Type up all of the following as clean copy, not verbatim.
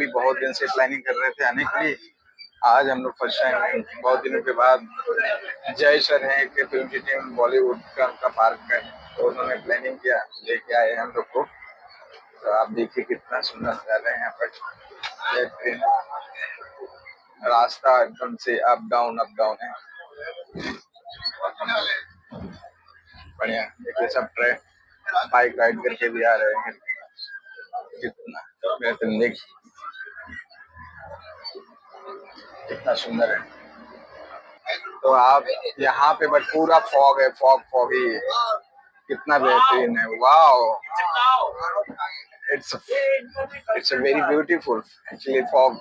भी बहुत दिन से प्लानिंग कर रहे थे आने के लिए। आज हम लोग फर्स्ट टाइम बहुत दिनों के बाद जय सर हैं कि फिल्म की टीम बॉलीवुड का उनका पार्क है, तो उन्होंने प्लानिंग किया, लेके आए हम लोग को। तो आप देखिए कितना सुंदर नजारा है यहाँ पर। ये ट्रेन रास्ता एकदम से अप डाउन है, बढ़िया। देखिए सब ट्रेन बाइक राइड करके भी आ रहे हैं, कितना बेहतरीन, देखिए कितना सुंदर है। तो आप यहाँ पे बट पूरा फॉग है, फॉग ही कितना बेहतरीन है, wow. It's it's a very beautiful actually. Fog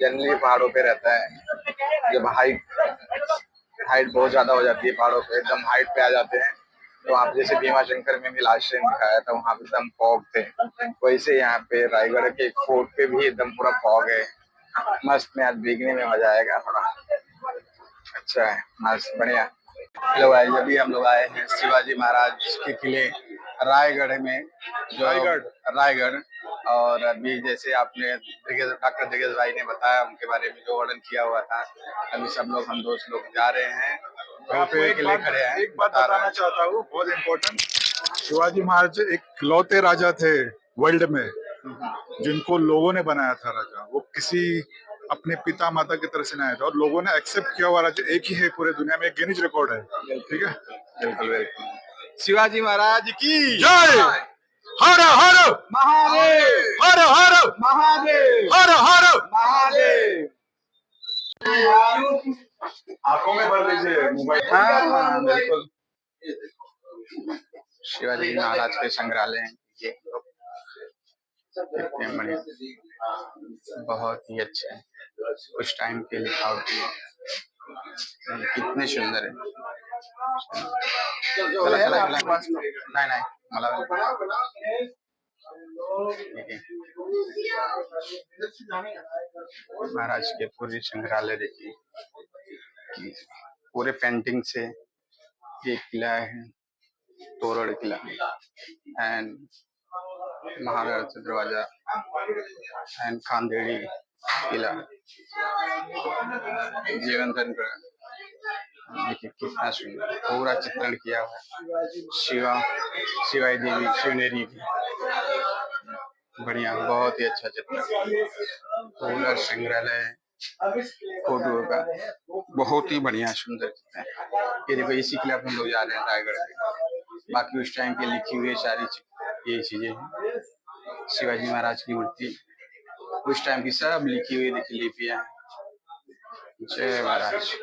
generally पहाड़ों पे रहता है, जब हाइट बहुत ज्यादा हो जाती है पहाड़ों पे, एकदम हाइट पे आ जाते हैं। तो वहाँ पे जैसे भीमा शंकर में भी लास्ट टाइम दिखाया था, वहाँ पे एकदम फॉग थे, वैसे यहाँ पे रायगढ़ के फोर्ट पे भी एकदम पूरा फॉग है। मस्त में आज भीगने में मजा आएगा थोड़ा। अच्छा है, मस्त, बढ़िया। हेलो भाई, अभी हम लोग आए हैं शिवाजी महाराज के किले रायगढ़ में, जो रायगढ़। और अभी जैसे आपने डॉक्टर दिग्गज भाई ने बताया उनके बारे में जो वर्णन किया हुआ था, अभी सब लोग हम दोस्त लोग जा रहे हैं। आपको एक बात बताना चाहता हूँ, बहुत इम्पोर्टेंट। शिवाजी महाराज इकलौते राजा थे वर्ल्ड में जिनको लोगों ने बनाया था राजा। वो किसी अपने पिता माता की तरह से नहीं आया था, और लोगों ने एक्सेप्ट किया हुआ राजा एक ही है पूरे दुनिया में, एक गिनीज रिकॉर्ड है। ठीक है, बिल्कुल बिल्कुल। शिवाजी महाराज की जय। हर हर महादेव, हर हर महादेव, हर हर महादेव। आंखों में भर लीजिए मोबाइल। हाँ बिल्कुल। शिवाजी महाराज के संग्रहालय हैं ये, कितने बढ़िया, बहुत ही अच्छे हैं। कुछ टाइम के लिखावट कितने सुंदर है। चला चला चला, नहीं नहीं मला महाराज के पूरे संग्रहालय देखिए, पूरे पेंटिंग से। ये किला है तोरण किला, एंड महाराज दरवाजा, एंड खानदेड़ी किला, जीवन चंद्र। देखिए कितना सुंदर पूरा चित्रण किया हुआ है। शिवाई देवी शिवनेरी की, बढ़िया, बहुत ही अच्छा चित्र। पूरा संग्रहालय फोटो का बहुत ही बढ़िया सुंदर चित्र है। ये देखो इसी के लिए हम लोग जा रहे हैं रायगढ़ में। बाकी उस टाइम के लिखी हुई सारी ये चीजें हैं। शिवाजी महाराज की मूर्ति उस टाइम की सब लिखी हुई लिपियां। जय महाराज।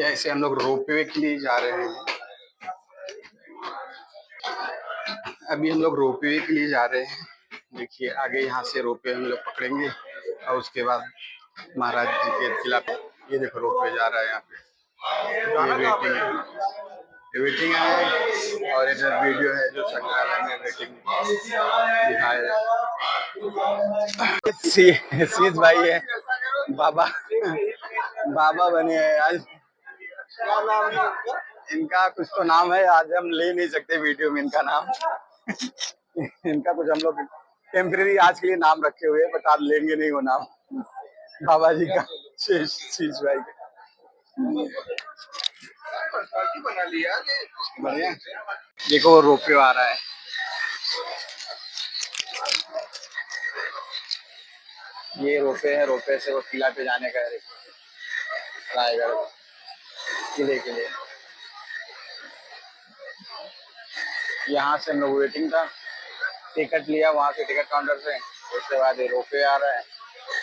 ऐसे हम लोग रोपवे के लिए जा रहे हैं। अभी हम लोग रोपवे के लिए जा रहे हैं। देखिए आगे यहाँ से रोपवे हम लोग पकड़ेंगे और उसके बाद महाराज जी के किला पे। ये देखो रोपवे जा रहा है यहाँ पे, ये वेटिंग है। और इधर वीडियो है जो संग्रहालय में वेटिंग दिखाया। शीश भाई है, बाबा बाबा बने हैं आज। इनका कुछ तो नाम है, आज हम ले नहीं सकते वीडियो में इनका नाम। इनका कुछ हम लोग टेम्परेरी आज के लिए नाम रखे हुए हैं, बट आज लेंगे नहीं वो नाम बाबा जी का, शीश भाई का। बना लिया बढ़िया। देखो वो रोपवे आ रहा है। ये रोपवे है, रोपवे से वो किला पे जाने का है रायगढ़ किले के लिए। यहाँ से हम लोग वेटिंग था, टिकट लिया वहाँ से टिकट काउंटर से। उसके बाद ये रोपवे आ रहा है।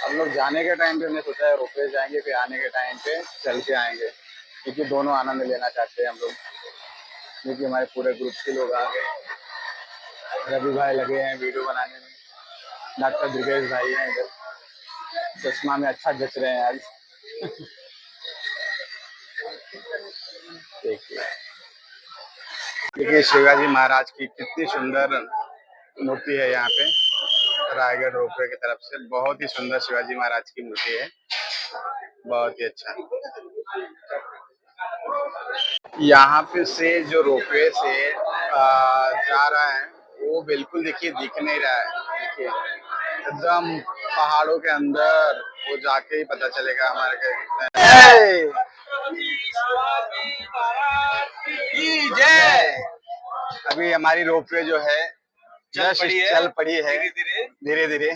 हम लोग जाने के टाइम पे हमने सोचा है रोपवे जाएंगे, फिर आने के टाइम पे चल के आएंगे, क्योंकि दोनों आनंद लेना चाहते हैं हम लोग। क्योंकि हमारे पूरे ग्रुप के लोग आ गए। रवि भाई लगे हैं वीडियो बनाने में, डॉक्टर दिग्गज भाई हैं इधर, चश्मा में अच्छा जच रहे हैं आज। देखिए शिवाजी महाराज की कितनी सुंदर मूर्ति है यहाँ पे रायगढ़ रोपवे की तरफ से। बहुत ही सुंदर शिवाजी महाराज की मूर्ति है, बहुत ही अच्छा। यहाँ पे से जो रोपवे से जा रहा है वो बिल्कुल देखिए दिख नहीं रहा है, देखिए एकदम पहाड़ों के अंदर, वो जाके ही पता चलेगा हमारे के। जय। अभी हमारी रोपवे जो है जस्ट चल पड़ी है धीरे धीरे।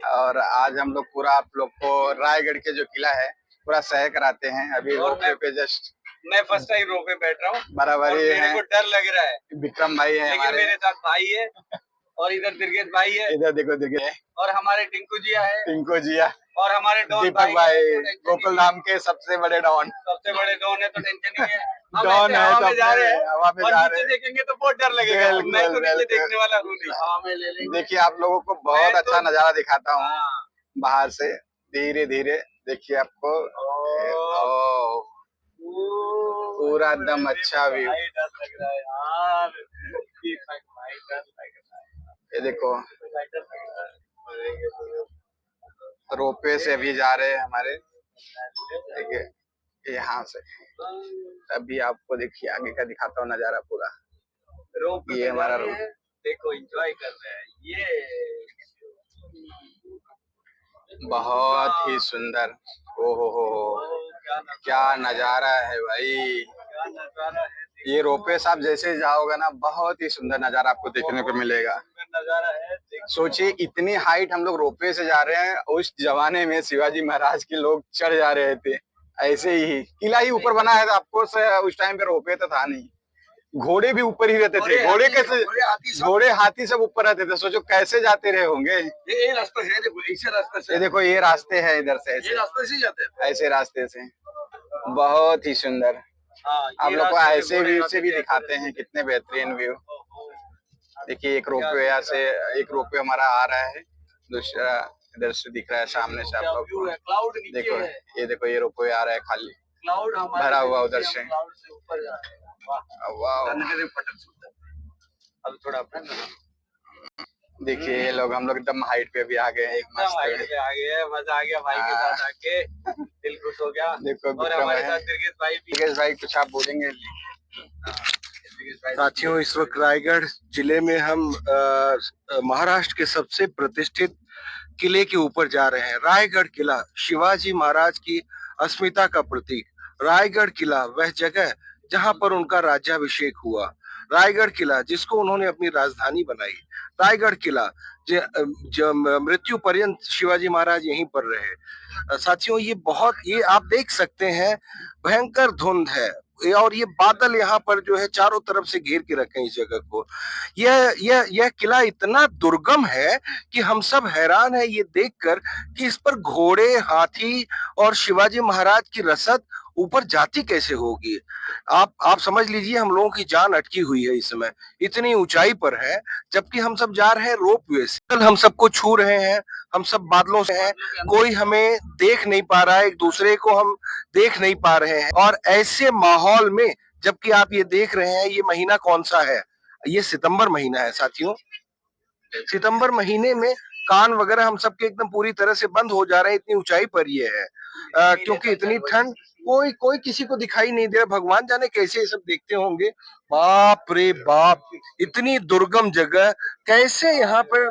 और आज हम लोग पूरा आप लोग को रायगढ़ के जो किला है पूरा सैर कराते हैं। अभी रोपवे पे जस्ट मैं फर्स्ट टाइम रोपवे बैठ रहा हूँ, बराबर ही मेरे है। को डर लग रहा है। विक्रम भाई है लेकिन मेरे साथ भाई है और इधर दुर्गेश भाई है, इधर देखो दुर्गेश और हमारे टिंकू जिया है, टिंकू जिया और हमारे डॉन दीपक भाई तो गोकुल धाम के सबसे बड़े डॉन। सबसे बड़े डॉन है, तो टेंशन नहीं है। हम डॉन ऐसे है हवा तो में जा रहे हैं, हवा में और जा नीचे रहे हैं। देखेंगे तो बहुत डर लगेगा। बिल्कुल, मैं तो नीचे बिल्कुल। देखने वाला हूँ नहीं, हवा में ले लेंगे। देखिए आप लोगों को बहुत मैं अच्छा तो- नजारा दिखाता हूँ हाँ। बाहर से धीरे धीरे। देखिए आपको ओ, पूरा एकदम अच्छा व्यू। भाई डर लग रहा है यार, भाई डर लग रहा है। ये देखो भाई डर लग रहा है। रोपवे से अभी जा रहे हैं हमारे, देखिए यहाँ से। अभी आपको देखिए आगे का दिखाता हूँ नजारा पूरा। रोपवे ये पे हमारा जा रहे हैं, देखो एंजॉय कर रहे हैं ये। बहुत ही सुंदर। ओ हो, क्या नजारा है भाई। क्या नजारा है, ये रोपवे साहब जैसे जाओगे ना, बहुत ही सुंदर नजारा आपको देखने को मिलेगा। नजारा है। सोचिए इतनी हाइट हम लोग रोपवे से जा रहे हैं। उस जमाने में शिवाजी महाराज के लोग चढ़ जा रहे थे, ऐसे ही किला ही ऊपर बना है। आपको उस टाइम पे रोपवे तो था नहीं, घोड़े भी ऊपर ही रहते थे। घोड़े कैसे, घोड़े हाथी सब ऊपर रहते थे। सोचो कैसे जाते रहे होंगे। ये रास्ता है, देखो ऐसे रास्ते से, ये देखो ये रास्ते हैं इधर से, ये ऐसे रास्ते से जाते हैं। ऐसे रास्ते से। बहुत ही सुंदर। हाँ, आप ये लोग को रास्ते ऐसे घोड़े व्यू आते से भी थे, दिखाते हैं, कितने बेहतरीन व्यू। देखिए एक रोपवे यहाँ से, एक रोपवे हमारा आ रहा है, दूसरा इधर से दिख रहा है सामने से। आप लोग को क्लाउड नीचे देखो, है। ये देखो ये रोपवे आ रहा है खाली, क्लाउड भरा हुआ उधर से। क्लाउड से ऊपर जा रहे हैं। वाह। अब थोड़ा अपना देखिए ये लोग, हम लोग एकदम हाइट पे भी आ गए हैं। एकदम हाइट पे आ गए हैं, मजा आ गया भाई के साथ आके, दिल खुश हो गया। देखो और विक्रम हमारे है। साथ दुर्गेश भाई भी। दुर्गेश भाई कुछ आप बोलेंगे? साथियों, इस वक्त रायगढ़ जिले में हम महाराष्ट्र के सबसे प्रतिष्ठित किले के ऊपर जा रहे हैं। रायगढ़ किला शिवाजी महाराज की अस्मिता का प्रतीक। रायगढ़ किला वह जगह जहां पर उनका राज्याभिषेक हुआ। रायगढ़ किला जिसको उन्होंने अपनी राजधानी बनाई। रायगढ़ किला जो मृत्यु पर्यंत शिवाजी महाराज यहीं पर रहे। साथियों, ये आप देख सकते हैं, भयंकर धुंध है और ये बादल यहाँ पर जो है चारों तरफ से घेर के रखे हैं इस जगह को। यह किला इतना दुर्गम है कि हम सब हैरान है ये देखकर कि इस पर घोड़े, हाथी और शिवाजी महाराज की रसद ऊपर जाती कैसे होगी। आप समझ लीजिए, हम लोगों की जान अटकी हुई है इस समय, इतनी ऊंचाई पर है, जबकि हम सब जा रहे हैं रोपवे से। हम सबको छू रहे हैं, हम सब बादलों से हैं, कोई हमें देख नहीं पा रहा है, एक दूसरे को हम देख नहीं पा रहे हैं। और ऐसे माहौल में, जबकि आप ये देख रहे हैं, ये महीना कौन सा है? ये सितंबर महीना है साथियों। सितंबर महीने में कान वगैरह हम सबके एकदम पूरी तरह से बंद हो जा रहे हैं, इतनी ऊंचाई पर ये है। क्योंकि इतनी ठंड, कोई किसी को दिखाई नहीं दे रहा। भगवान जाने कैसे ये सब देखते होंगे। बाप रे बाप, इतनी दुर्गम जगह, कैसे यहाँ पर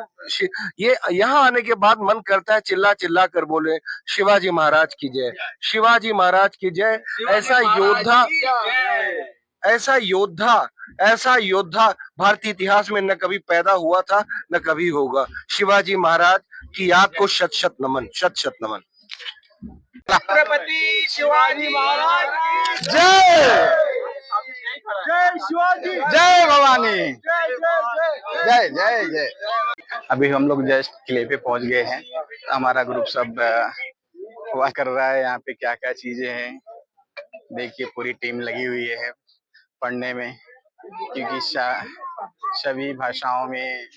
ये यहाँ आने के बाद मन करता है चिल्ला चिल्ला कर बोले शिवाजी महाराज की जय, शिवाजी महाराज की जय। ऐसा योद्धा, ऐसा योद्धा, ऐसा योद्धा भारतीय इतिहास में न कभी पैदा हुआ था न कभी होगा। शिवाजी महाराज की याद को शत शत नमन, शत शत नमन। छत्रपति शिवाजी महाराज की जय। जय शिवाजी, जय भवानी, जय जय जय। अभी हम लोग जस्ट किले पे पहुंच गए हैं। हमारा ग्रुप सब हुआ कर रहा है यहाँ पे, क्या क्या चीजें हैं देखिए। पूरी टीम लगी हुई है पढ़ने में, क्योंकि सभी भाषाओं में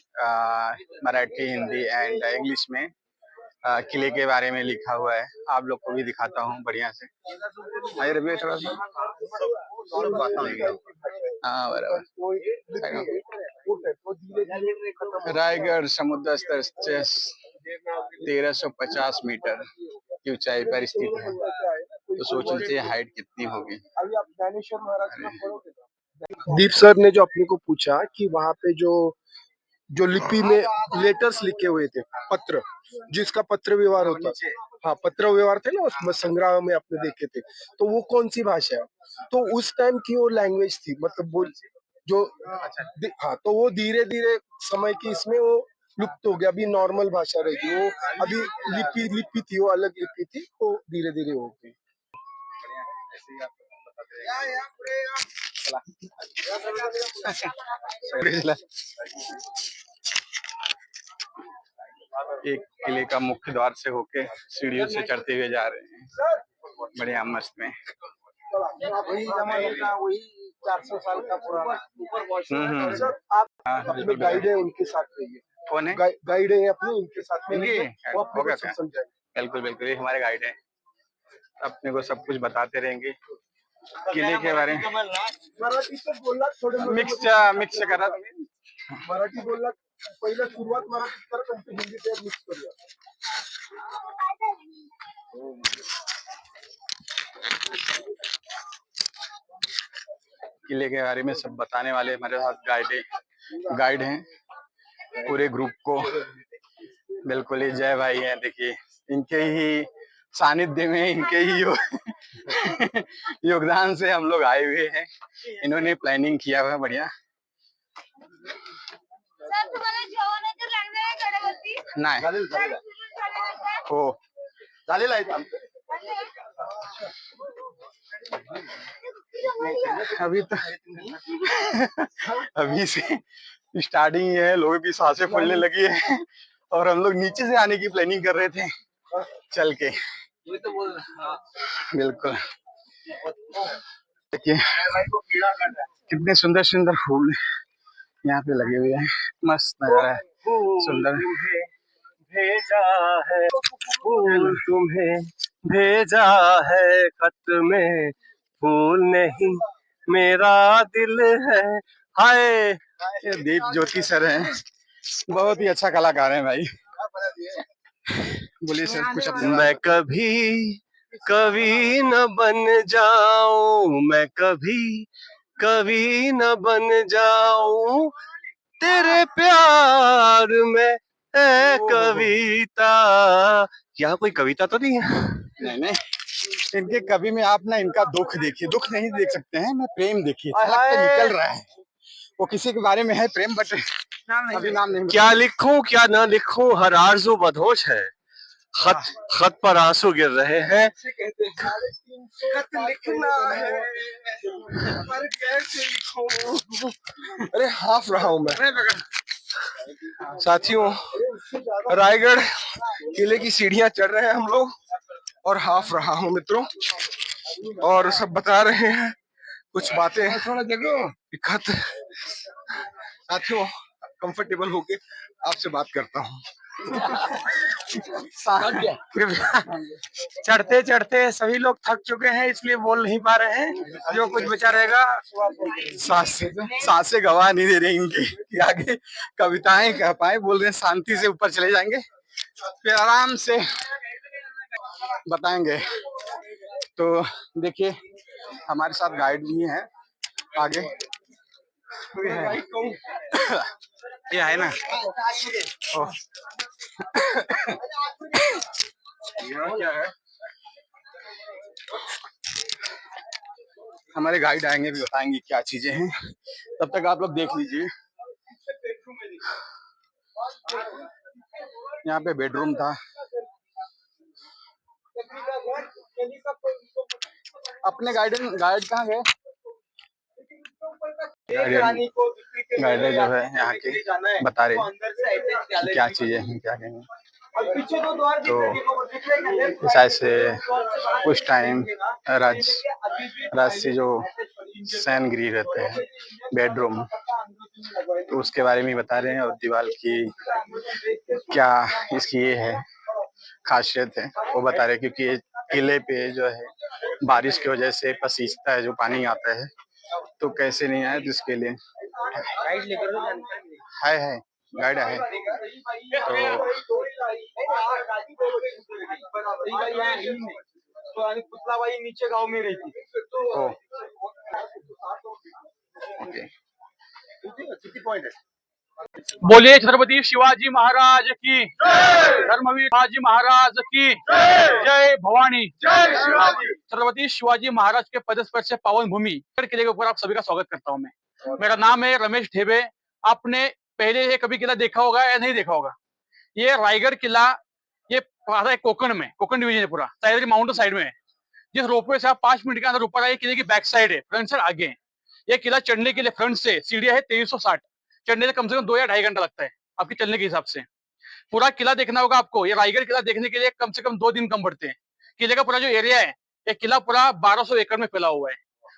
मराठी, हिंदी एंड इंग्लिश में किले के बारे में लिखा हुआ है। आप लोग को भी दिखाता हूँ बढ़िया से। आइए रवि थोड़ा सा। हाँ बराबर। रायगढ़ समुद्र स्तर से 1350 मीटर की ऊंचाई पर स्थित है, तो सोच लीजिए हाइट कितनी होगी। दीप सर ने जो अपने को पूछा कि वहाँ पे जो जो लिपि में लेटर्स लिखे हुए थे, पत्र, जिसका पत्र व्यवहार होता, हाँ पत्र व्यवहार थे ना उसमें संग्रह में आपने देखे थे, तो वो कौन सी भाषा है? तो उस टाइम की वो लैंग्वेज थी, मतलब बोल जो, हाँ तो वो धीरे धीरे समय की इसमें वो लुप्त हो गया, अभी नॉर्मल भाषा रहेगी वो। अभी लिपि लिपि थी, वो अलग लिपि थी, तो धीरे धीरे हो गई। ऐसे ही आपको बताते रहेंगे। एक किले का मुख्य द्वार से होके सीढ़ियों से चढ़ते हुए जा रहे हैं, बढ़िया मस्त में। वही जमाने का, वही 400 साल का पुराना। सर आप अपने गाइड है उनके साथ रहिए। कौन है? गाइड है अपने, उनके साथ में इनके वो अपने होगा को क्या? सब समझाएंगे। बिल्कुल बिल्कुल, ये हमारे गाइड हैं, अपने को सब कुछ बताते रहेंगे किले के बारे में। मराठी तो बोलला थोडे मिक्स करा तुम्ही। मराठी बोलला, पहिला सुरुवात मराठीत करा, नंतर हिंदी ते मिक्स करूया। किले के बारे में सब बताने वाले हमारे साथ गाइड हैं पूरे ग्रुप को। बिल्कुल ही जय भाई हैं, देखिए इनके ही सानिध्य में, इनके ही योगदान से हम लोग आए हुए हैं। इन्होंने प्लानिंग किया हुआ है बढ़िया। सर तुम्हाला जेवणाचं लागणार आहे कडेवरती? नाही हो झालेलं आहे आमचं। अभी तो अभी से स्टार्टिंग है, लोगों की सांसें फूलने लगी है और हम लोग नीचे से आने की प्लानिंग कर रहे थे चल के। बिल्कुल देखिए कितने सुंदर सुंदर फूल यहाँ पे लगे हुए हैं, मस्त नजारा है, सुंदर। भेजा है फूल तुम्हें, भेजा है खत में फूल नहीं मेरा दिल है। हाय ये दीप ज्योति सर हैं, बहुत ही अच्छा कलाकार है भाई। बोलिए सर कुछ अपने मैं कभी कभी न बन जाऊं, मैं कभी कभी न बन जाऊं तेरे प्यार में है कविता। यहाँ कोई कविता तो नहीं है? नहीं, इनके कवि में आप ना इनका दुख देखिए, दुख नहीं देख सकते हैं, मैं प्रेम देखिए झलक पे निकल रहा है। वो किसी के बारे में है प्रेम, बट अभी नाम नहीं। क्या लिखूं क्या ना लिखूं, हर आरज़ू बदहोश है, खत पर आंसू गिर रहे हैं। खत लिखना है पर कैसे लिखूं, अरे हाफ रहा हूं मैं। साथियों रायगढ़ किले की सीढ़ियां चढ़ रहे हैं हम लोग और हाफ रहा हूं मित्रों, और सब बता रहे हैं कुछ बातें। खत साथियों कंफर्टेबल होके आपसे बात करता हूँ। चढ़ते चढ़ते सभी लोग थक चुके हैं, इसलिए बोल नहीं पा रहे हैं। जो कुछ बचा रहेगा सांसें गवा नहीं दे रहे इनकी कि आगे कविताएं कह पाए, बोल रहे हैं शांति से ऊपर चले जाएंगे फिर आराम से बताएंगे। तो देखिए हमारे साथ गाइड भी हैं आगे, ये है ना। ओह क्या है, हमारे गाइड आएंगे भी बताएंगे क्या चीजें हैं, तब तक आप लोग देख लीजिए। यहाँ पे बेडरूम था। अपने गाइड कहाँ गए? गाइड जो है यहाँ के बता रहे क्या चीजें हैं क्या नहीं। तो शायद से कुछ टाइम राजसी जो शयन गृह रहते हैं, बेडरूम, तो उसके बारे में बता रहे हैं। और दीवार की क्या इसकी ये है खासियत है वो बता रहे हैं, क्योंकि ये किले पे जो है बारिश की वजह से पसीजता है, जो पानी आता है, तो कैसे नहीं आया, तो इसके लिए है गाइड है। तो पुतलाबाई नीचे गांव में रहती है। ओके किती पॉइंट है? बोलिए छत्रपति शिवाजी महाराज की धर्मवीर शिवाजी महाराज की जय भवानी जय शिवाजी। छत्रपति शिवाजी महाराज के पदस्पर्श पावन भूमि किले के ऊपर आप सभी का स्वागत करता हूं मैं। मेरा नाम है रमेश ढेबे। आपने पहले ये कभी किला देखा होगा या नहीं देखा होगा? ये रायगढ़ किला, ये आता है कोकण में, कोकण डिवीजन है पूरा, सह्याद्री माउंटेन साइड में है। जिस रोपवे से आप 5 मिनट के अंदर ऊपर आए, किले की बैक साइड है, फ्रंट साइड आगे है। ये किला चढ़ने के लिए फ्रंट से सीढ़ियां है 2360, चढ़ने से कम 2 या 2.5 घंटा लगता है आपके चलने के हिसाब से। पूरा किला देखना होगा आपको। ये रायगढ़ किला देखने के लिए कम से कम 2 दिन कम पड़ते हैं। किले का पूरा जो एरिया है, ये किला पूरा 1200 एकड़ में फैला हुआ है।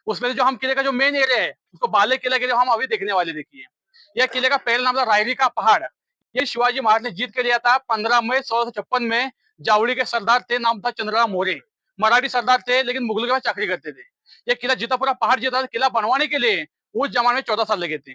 उसमें जो हम किले का जो मेन एरिया है, उसको बाले किला के जो हम अभी देखने वाले, देखिए। यह किले का पहला नाम था रायरी का पहाड़। ये शिवाजी महाराज ने जीत के लिया था 15 मई 1656 में। जावड़ी के सरदार थे, नाम था चंद्रराव मौर्य। मराठी सरदार थे, लेकिन मुगलों के पास चाकरी करते थे। ये किला जीता, पूरा पहाड़ जीता था। किला बनवाने के लिए उस जमाने में 14 साल लगे थे।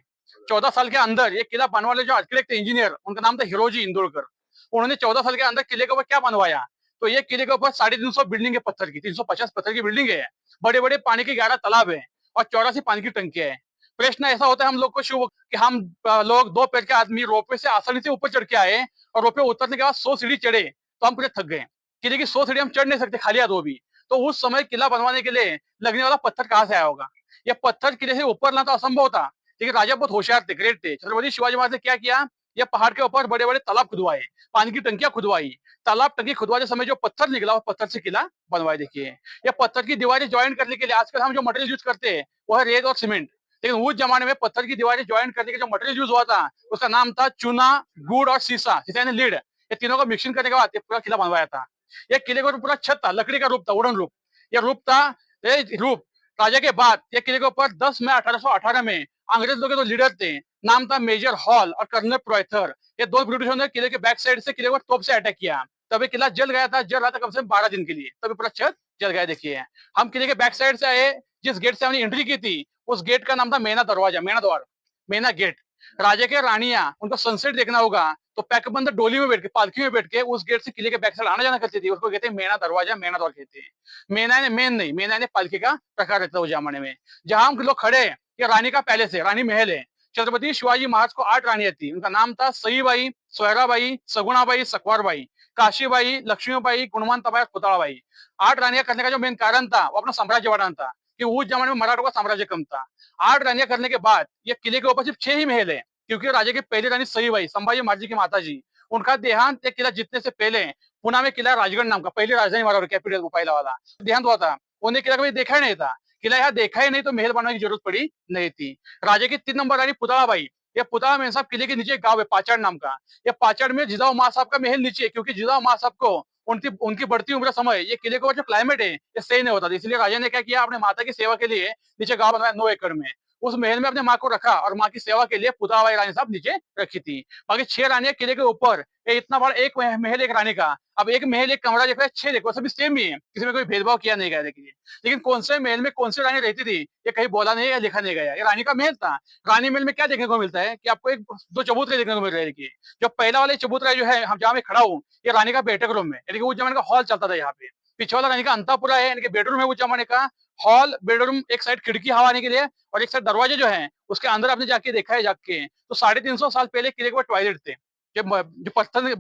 14 साल के अंदर ये किला बनवाने वाले जो आर्किटेक्ट थे, इंजीनियर, उनका नाम था हिरोजी इंदोरकर। उन्होंने 14 साल के अंदर किले के ऊपर क्या बनवाया? तो ये किले के ऊपर 350 बिल्डिंग है पत्थर की, 350 पत्थर की बिल्डिंग है। बड़े बड़े पानी के 11 तालाब है और 84 पानी की टंकियां है। प्रश्न ऐसा होता है हम लोग को शुभ कि हम लोग 2 पैर के आदमी रोपवे से आसानी से ऊपर चढ़ के आए और रोपवे उतरने के बाद 100 सीढ़ी चढ़े तो हम पूरे थक गए। किले की 100 सीढ़ी हम चढ़ नहीं सकते खाली हाथ, वो भी। तो उस समय किला बनवाने के लिए लगने वाला पत्थर कहाँ से आया होगा? ये पत्थर किले से ऊपर लाना तो असंभव था, लेकिन राजा बहुत होशियार थे, ग्रेट थे। छत्रपति शिवाजी महाराज ने क्या किया? ये पहाड़ के ऊपर बड़े बड़े तालाब खुदवाए, पानी की टंकियां खुदवाई। तालाब टंकी खुदवाते समय जो पत्थर निकला, वो पत्थर से किला बनवाए। देखिए, ये पत्थर की दीवारें ज्वाइन करने के लिए आजकल हम जो मटेरियल यूज करते हैं वो है रेत और सीमेंट, लेकिन उस जमाने में पत्थर की दीवारें ज्वाइन करने के जो मटेरियल यूज हुआ था, उसका नाम था चूना, गुड़ और शीशा, शीशा यानी लीड। ये तीनों का मिक्सिंग करने के बाद ये पूरा किला बनवाया था। ये किले का पूरा छत था, लकड़ी का रूप था, वुडन रूप। यह रूप था, ये रूप राजा के बाद ये किले के ऊपर 10 मई 1818 में अंग्रेज लोग के 2 लीडर थे, नाम था मेजर हॉल और कर्नल प्रोयथर। ये 2 ब्रिटिशों ने किले के बैक साइड से किले को तोप से अटैक किया। तभी किला जल गया था, जल रहा था कम से कम 12 दिन के लिए, तभी पूरा छत जल गया। देखिए, हम किले के बैक साइड से आए, जिस गेट से हमने एंट्री की थी, उस गेट का नाम था मेना दरवाजा, मेना द्वार, मेना गेट। राजा के रानियां, उनको सनसेट देखना होगा तो पैकबंद डोली में बैठ के, पालकी में बैठ के उस गेट से किले के बैक साइड आना जाना करती थी। उसको कहते हैं मेना दरवाजा, मेना द्वार कहते हैं। मेना ने मेन नहीं, मेना ने पालकी का प्रकार रखता है उस जमाने में। जहां हम लोग खड़े हैं, ये रानी का पैलेस है, रानी महल है। छत्रपति शिवाजी महाराज को 8 रानियां थी। उनका नाम था सईबाई, सोयराबाई, सगुणाबाई, सकवारबाई, काशीबाई, लक्ष्मीबाई, गुणवंताबाई, खुताबाई। 8 रानियां करने का जो मेन कारण था, वो अपना साम्राज्य बढ़ाना था, कि उस जमाने में मराठों का साम्राज्य कम था। 8 रानियां करने के बाद ये किले के ऊपर सिर्फ 6 ही महल है, क्योंकि राजा की पहली रानी सईबाई, संभाजी महाराज की माता जी, उनका देहांत किला जीतने से पहले पुणे में किला राजगढ़ नाम का, पहले राजधानी मारवाड़ कैपिटल पहला वाला, देहांत हुआ था। उन्हें किला कभी देखा ही नहीं था। किला यहाँ देखा ही नहीं तो महल बनाने की जरूरत पड़ी नहीं थी। राजा की 3 नंबर रानी पुतलाबाई, ये पुतला में साहब किले के नीचे गांव है पाचाड़ नाम का। ये पाचाड़ में जिजाऊ माँ साहब का महल नीचे है, क्योंकि जिजाऊ माँ साहब को उनकी उनकी बढ़ती उम्र समय ये किले का जो क्लाइमेट है ये सही नहीं होता था, इसलिए राजा ने क्या किया, अपने माता की सेवा के लिए नीचे गांव बनवाया 9 एकड़ में। उस महल में अपने माँ को रखा और माँ की सेवा के लिए पुतलाबाई रानी साहब नीचे रखी थी। बाकी 6 रानियां किले के ऊपर। ये इतना बड़ा एक महल एक रानी का। अब एक महल एक कमरा देखो, 6 देखो, सभी सेम ही है, किसी में कोई भेदभाव किया नहीं गया। देखिए, लेकिन कौन से महल में कौन सी रानी रहती थी ये कहीं बोला नहीं या लिखा नहीं गया। ये रानी का महल था। रानी महल में क्या देखने को मिलता है कि आपको 2 चबूतरे देखने को मिल रहे हैं। देखिए, जो पहला वाला चबूतरा जो है, हम जहाँ मैं खड़ा हूँ, ये रानी का बैठक रूम है, यानी कि उस जमाने का हॉल चलता था यहाँ पे। पीछे वाला रानी का अंतापुरा है, यानी कि बेडरूम है उस जमाने का। हॉल, बेडरूम, एक साइड खिड़की हवा आने के लिए और एक साइड दरवाजे जो है उसके अंदर आपने जाके देखा है जाके, तो 350 साल पहले किले के टॉयलेट थे। जो पत्थर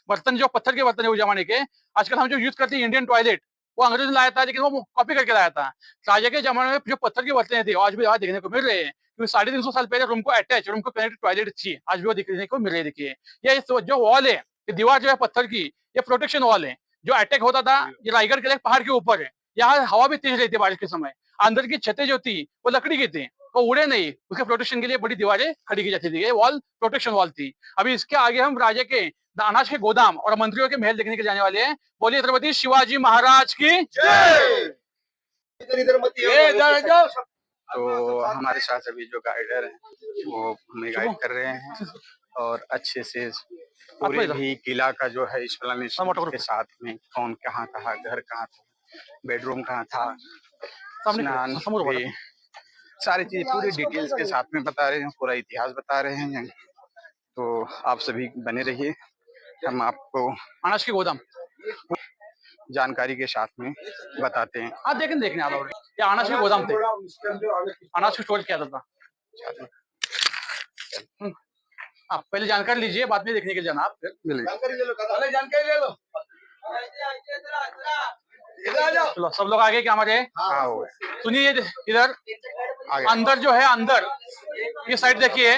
बर्तन, जो पत्थर के बर्तन है उस जमाने के, आजकल हम जो यूज करते हैं इंडियन टॉयलेट, वो अंग्रेज ने लाया था, लेकिन वो कॉपी करके लाया था। राजा के जमाने में जो पत्थर के बर्तन थे आज भी आज देखने को मिल रहे हैं, क्योंकि 350 साल पहले रूम को अटैच, रूम को कनेक्टेड टॉयलेट थी, आज भी वो देखने को मिल रही है। देखिए, ये जो वॉल है, दीवार जो है पत्थर की, ये प्रोटेक्शन वॉल है। जो अटैक होता था, ये रायगढ़ के पहाड़ के ऊपर है, यहाँ हवा भी तेज रहती है बारिश के समय। अंदर की छतें जो थी वो लकड़ी की थी, वो उड़े नहीं, उसके प्रोटेक्शन के लिए बड़ी दीवारें खड़ी की जाती थी। ये वॉल प्रोटेक्शन वॉल थी। अभी इसके आगे हम राजा के अनाज के गोदाम और मंत्रियों के महल देखने के जाने वाले हैं। बोलिए छत्रपति शिवाजी महाराज की जय। तो हमारे साथ अभी जो गाइडर हैं वो हमें गाइड कर रहे हैं और अच्छे से पूरे भी किला का जो है एक्सप्लेनेशन के साथ में, कौन कहाँ कहाँ, घर कहाँ था, बेडरूम कहाँ था, स्नान भी, सारी चीज पूरी डिटेल्स के साथ में बता रहे हैं, पूरा इतिहास बता रहे हैं। तो आप सभी बने रहिए, हम आपको अनाज के गोदाम जानकारी के साथ में बताते हैं। आप देखने आप ये अनाज के गोदाम थे, अनाज को स्टोर किया जाता था। आप पहले जानकारी लीजिए, बाद में देखने के लिए जाना आप फिर मिलेगी। चलो सब लोग आगे क्या हमारे हाँ हो गए सुनिए इधर आगे। अंदर जो है अंदर ये साइड देखिए,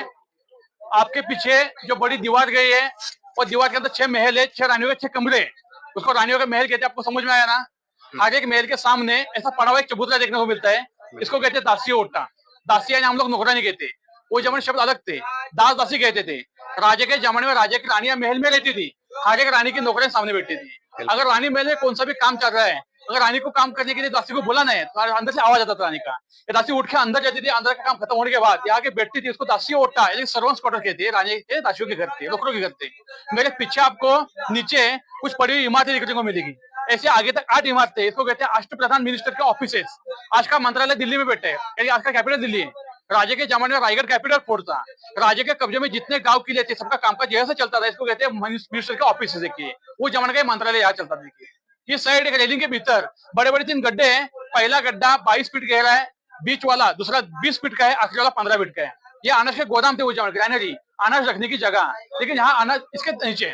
आपके पीछे जो बड़ी दीवार गई है और दीवार के अंदर 6 महल है, 6 रानियों के 6 कमरे, उसको रानियों का महल कहते हैं। आपको समझ में आया ना? आगे के महल के सामने ऐसा पड़ा हुआ एक चबूतरा देखने को मिलता है, इसको कहते हैं दासी ओटा। दासी यानी हम लोग नौकरानी कहते, वो जमाने शब्द अलग थे, दास दासी कहते थे। राजे के जमाने में राजा की रानियां महल में रहती थी, हर एक रानी की नौकरें सामने बैठी थी। अगर रानी महल में कौन सा भी काम चल रहा है, अगर रानी को काम करने के लिए दासी को बुलाना है तो अंदर से आवाज आता था रानी का। ये दासी उठ के अंदर जाती थी, अंदर का काम खत्म होने के बाद यहाँ के बैठती थी, उसको दासी ओटा यानी सर्वेंट्स क्वार्टर कहते हैं। रानी के दासियों के घर थे, नौकरों के घर थे। मेरे पीछे आपको नीचे कुछ पड़ी हुई इमारतें देखने को मिलेगी, ऐसे आगे तक 8 इमारतें, इसको कहते हैं अष्ट प्रधान मिनिस्टर के ऑफिसेस। आज का मंत्रालय दिल्ली में बैठे है, यानी आज का कैपिटल दिल्ली है। राजे के जमाने में रायगढ़ कैपिटल फोर्ट था। राजे के कब्जे में जितने गांव किले थे, सबका कामकाज जैसे चलता था, इसको कहते हैं मिनिस्टर के ऑफिस। देखिए वो जमाने का मंत्रालय यहाँ चलता था। देखिए ये साइड एक रेलिंग के भीतर बड़े बड़े 3 गड्ढे हैं। पहला गड्ढा 22 फीट गहरा है, बीच वाला दूसरा 20 फीट का है, आखिरी वाला 15 फीट का है। ये अनाज के गोदाम थे, वो ग्रैनरी, अनाज रखने की जगह। लेकिन यहाँ अनाज इसके नीचे,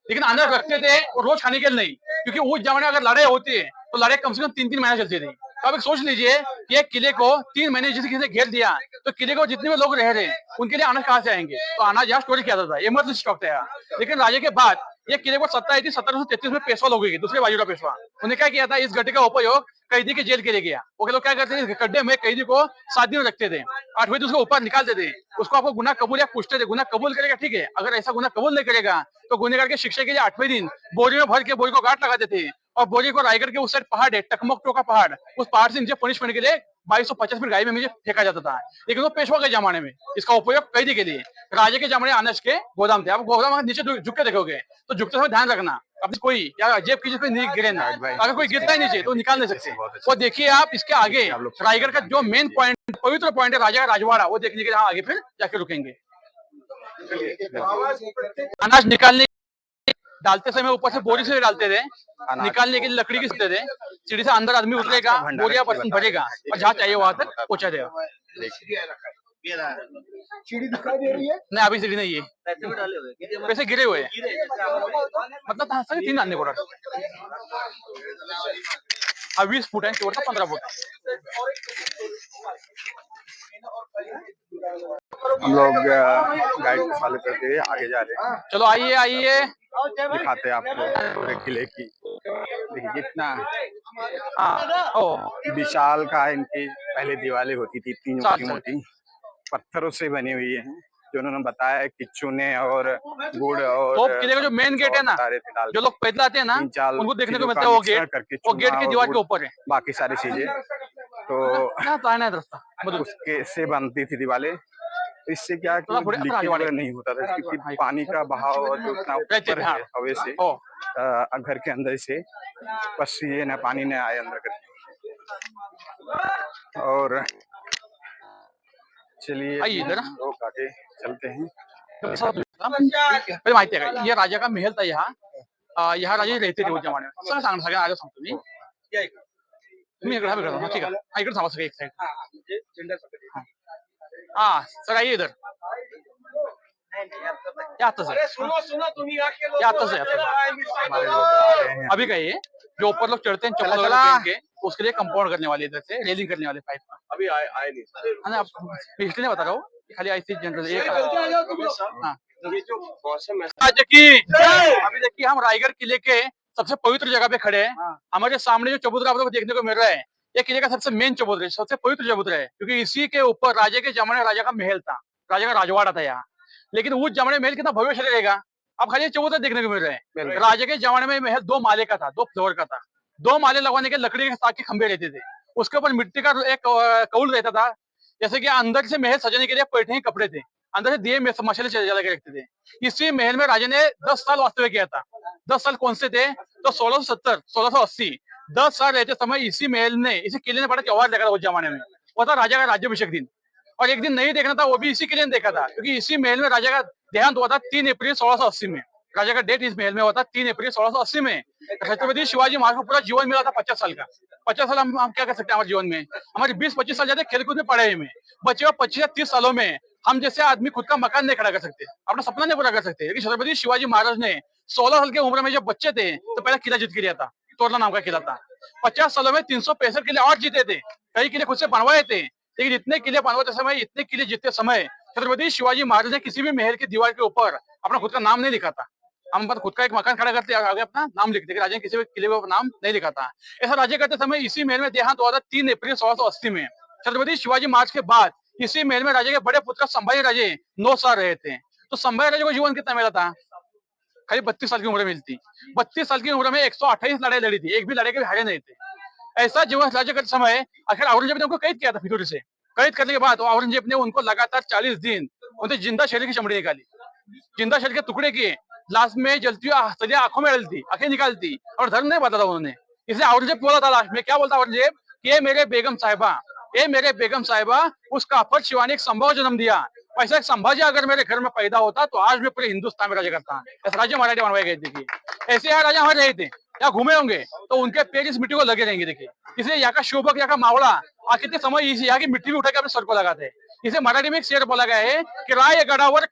लेकिन अनाज रखते थे और रोज खाने के लिए नहीं, क्योंकि उस जमाने अगर लड़ाई होती है तो लड़ाई कम से कम 3-3 महीने चलती थी। तो आप एक सोच लीजिए कि एक किले को 3 महीने जिस किसी ने घेर दिया, तो किले को जितने भी लोग रह रहे हैं उनके लिए अनाज कहाँ से आएंगे? तो अनाज यहाँ स्टोरेज किया जाता है, इमरजेंसी स्टॉक था यहाँ। लेकिन राजे के बाद ये किले को सत्ता आई थी 1733 में, पेशवा लोग गए, दूसरे बाजीराव पेशवा। उन्हें क्या किया था, इस गड्ढे का उपयोग कैदी के जेल के लिए किया। वो लोग क्या करते थे, इस गड्ढे में कैदी को 7 दिन रखते थे, 8वें दिन उसको ऊपर निकालते थे। उसको आपको गुनाह कबूल या पूछते थे, गुनाह कबूल करेगा ठीक है, अगर ऐसा गुनाह कबूल नहीं करेगा तो गुनहगार के शिक्षा के लिए 8वें दिन बोरी में भर के बोरी को गांठ लगाते थे, और बोरी को रायगढ़ के उस साइड पहाड़ है, टकमक टोका पहाड़, उस पहाड़ से नीचे पनिश करने के लिए 2250 फीट गहराई में मुझे फेंका जाता था। लेकिन वो पेशवा के जमाने में इसका उपयोग कैदी के लिए, राजे के जमाने अनाज के गोदाम थे। आप गोदाम नीचे झुक के देखोगे तो झुकते समय ध्यान रखना, अपनी कोई या जेब की जिसपे नहीं गिरे ना, अगर कोई गिरता है नीचे तो निकाल नहीं सकते। वो देखिए आप इसके आगे रायगढ़ का जो मेन पॉइंट, पवित्र पॉइंट है राजा का राजवाड़ा, वो देखने के लिए आगे फिर जाके रुकेंगे। अनाज निकालने डालते समय ऊपर से बोरी से डालते थे, निकालने के लिए लकड़ी की सीधे थे, सीढ़ी से अंदर आदमी उतरेगा, बोरिया बर्तन भरेगा और जहाँ चाहिए वहां तक पहुंचा देगा। सीढ़ी दिखाई दे रही है? नहीं अभी सीढ़ी नहीं है, पैसे गिरे हुए हैं, मतलब 3 डालने को रखा। अब 20 फुट है, केवल 15 फुट। हम लोग गाइड को फॉलो करते हुए आगे जा रहे हैं। चलो आइए आइए, दिखाते हैं आपको पूरे किले की। देखिए कितना विशाल का इनकी पहले दीवारें होती थी, 3 मोटी मोटी पत्थरों से बनी हुई है, जो उन्होंने बताया है कि चूने और गुड़ और तो किले का जो मेन गेट है ना, जो लोग पैदल आते हैं ना उनको देखने को मिलता है, वो गेट की दीवार के ऊपर है, बाकी सारी चीजें तो उसके से बनती थी दीवारें। इससे क्या कि लीकेज नहीं होता था, क्योंकि पानी का बहाव जो उतना ऊपर है हवा से घर के अंदर से बस ये ना पानी न आए अंदर करके। और चलिए इधर लोग आगे चलते हैं। माहिती आहे का, ये राजा का महल था यहाँ। यहाँ राजे रहते थे उस जमाने में। सगळं सांगणार, सगळ्यांना आलं सांगतो मी। तुम्ही इकडे ठीक आहे, इकडे थांबा सगळे एक साइड। हाँ सर आइए इधर, अभी का ये जो ऊपर लोग चढ़ते हैं चप्पल पहन के, उसके लिए कंपाउंड करने वाले, इधर से रेलिंग करने वाले पाइप का अभी आए नहीं। इसलिए नहीं बता रहा हूँ, खाली ऐसे जनरल अभी देखिए हम रायगढ़ किले के सबसे पवित्र जगह पे खड़े हैं। हमारे सामने जो चबूतरा आप लोग देखने को मिल रहा है, ये किले का सबसे मेन चबूतरा है, सबसे पवित्र चबूतरा है, क्योंकि इसी के ऊपर राजे के जमाने राजा का महल था, राजा का राजवाड़ा था यहाँ। लेकिन उस जमाने महल कितना भव्य रहेगा, अब खाली चबूतरा देखने को मिल रहे हैं। राजे के जमाने में महल 2 माले का था, 2 फ्लोर का था। 2 माले लगवाने के लकड़ी के साथ के खंभे रहते थे, उसके ऊपर मिट्टी का एक कौल रहता था। जैसे कि अंदर से महल सजाने के लिए पैठे कपड़े थे, अंदर से दिए मशाले जला के रखते थे। इसी महल में राजा ने 10 साल वास्तव्य किया था। 10 साल कौन से थे, तो 1670, 1680, 10 साल रहते समय इसी महल ने, इसी किले ने बड़ा त्योहार देखा था उस जमाने में, वो था राजा का राज्याभिषेक दिन। और एक दिन नहीं देखना था, वो भी इसी किले ने देखा था, क्योंकि इसी महल में राजा का देहांत हुआ था 3 अप्रैल 1680 में। राजा का डेट इस महल में हुआ था 3 अप्रैल 1680 में। छत्रपति शिवाजी महाराज को पूरा जीवन मिला था 50 साल का। 50 साल हम क्या कर सकते हैं हमारे जीवन में, हमारे 20-25 साल जाते खेलकूद में पढ़ाई में, बचे हुए 25 या 30 सालों में हम जैसे आदमी खुद का मकान नहीं खड़ा कर सकते, अपना सपना नहीं पूरा कर सकते, लेकिन छत्रपति शिवाजी महाराज ने 16 साल की उम्र में जब बच्चे थे तो पहला किला जीत के लिया था। तोरला नाम का किला था। 50 सालों में 365 किले और जीते थे। कई किले खुद से बनवाए थे, लेकिन इतने किले बनवाते समय, इतने किले जीतते समय छत्रपति शिवाजी महाराज ने किसी भी महल की दीवार के ऊपर अपना खुद का नाम नहीं लिखा था। हम खुद का एक मकान खड़ा करते आगे अपना नाम लिखते, लेकिन राजा ने किसी भी किले पर नाम नहीं लिखा था। ऐसा राज्य करते समय इसी महल में देहांत हुआ था 3 अप्रैल 1680 में। छत्रपति शिवाजी महाराज के बाद इसी महल में राजा के बड़े पुत्र संभाजी राजे 9 साल रहे थे। तो संभाजी राजे को जीवन कितना मिला था? खाली 32 साल की उम्र में मिलती। 32 साल की उम्र में 128 लड़ाई लड़ी थी, एक भी लड़ाई के हारे नहीं थे। ऐसा जीवन राज्य करते समय आखिर औरंगजेब ने उनको कैद किया था फितूरी से। कैद करने के बाद औरंगजेब ने उनको लगातार 40 दिन उनसे जिंदा शरीर की चमड़ी निकाली, जिंदा शरीर के टुकड़े किए, लास्ट में जलती हुई सलिया आंखों में डालती, आंखें निकालती, और धर्म नहीं बदला उन्होंने। इसलिए औरंगजेब बोला था लास्ट में, क्या बोलता औरंगजेब कि ये मेरे बेगम साहिबा, उस काफर शिवा ने एक संभव जन्म दिया। ऐसा एक संभाजी अगर मेरे घर में पैदा होता तो आज मैं पूरे हिंदुस्तान में राजा करता। ऐसे राज्य मराठी बनवाए गए। देखिए ऐसे यहाँ राजा हमारे रहे थे, यहाँ घूमे होंगे तो उनके पेड़ इस मिट्टी को लगे रहेंगे। देखिए इसलिए यहाँ का शोभक, यहाँ का मावड़ा कितने समय यहाँ की मिट्टी भी उठा के अपने सर को लगाते हैं। इसे मराठी में एक शेर बोला गया है की राय गडावर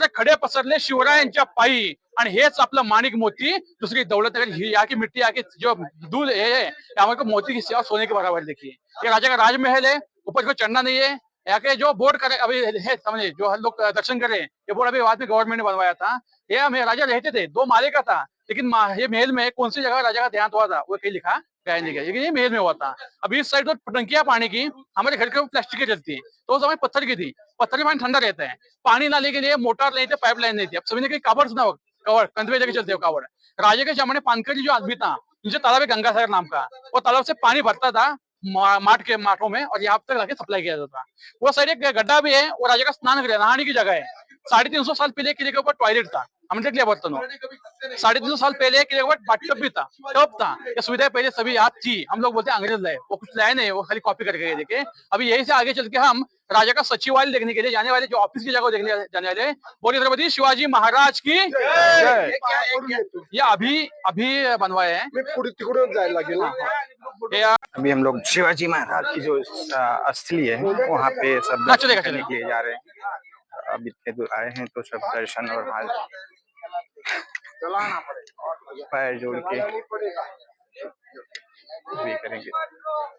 खडे पसरले शिवरायांच्या पायी, आणि हेच आपलं माणिक मोती दूसरी दौलत। यहाँ की मिट्टी, यहाँ की जो दूध है यहाँ को मोती की सेवा सोने के बराबर। देखिए ये राजा का राजमहल है, ऊपर को चढ़ना नहीं है। यहाँ के जो बोर्ड करे अभी है, समझे जो हम लोग दर्शन करें, ये बोर्ड अभी बाद में गवर्नमेंट ने बनवाया था। ये हमें राजा रहते थे, 2 माले का था, लेकिन ये महल में कौन सी जगह राजा का देहांत हुआ था वो कहीं लिखा गया नहीं गया, लेकिन ये महल में हुआ था। अभी इस साइड तो टंकियां पानी की हमारे घर के प्लास्टिक की चलती है, तो उस समय पत्थर की थी। पत्थर में पानी ठंडा रहता है। पानी नाले के लिए मोटर नहीं थे, पाइप लाइन नहीं थी। अब सभी ने कहीं कावड़ सुना हो, कवर कंधे जगह चलते हो कावड़। राजा के जमाने पानकरी जो आदमी था, उनसे तालाब है गंगासागर नाम का, वो तालाब से पानी भरता था माठों में, और यहाँ तक लाके सप्लाई किया जाता था। वो साइड एक गड्ढा भी है, वो राजा का स्नान गृह, नहाने की जगह है। 350 साल पहले किले के ऊपर टॉयलेट था, हमने देख लिया बर्तनों। 350 साल पहले किले के ऊपर बाथटब भी था, टब था। ये सुविधाएं पहले सभी याद थी। हम लोग बोलते हैं अंग्रेज लाए, वो कुछ लाए नहीं, वो खाली कॉपी करके गए। देखे अभी यही से आगे चल के हम राजा का सचिवालय देखने के लिए जाने वाले, जो ऑफिस की जगह देखने जाने वाले। बोलिए छत्रपति शिवाजी महाराज की जय। ये अभी बनवाए हैं। तिकडून जायला लागेल ना। अभी हम लोग शिवाजी महाराज की जो स्थली है वहाँ पे सब दर्शन करने के लिए जा रहे हैं। अब इतने दूर आए हैं तो सब दर्शन और हाथ पैर जोड़ के भी करेंगे।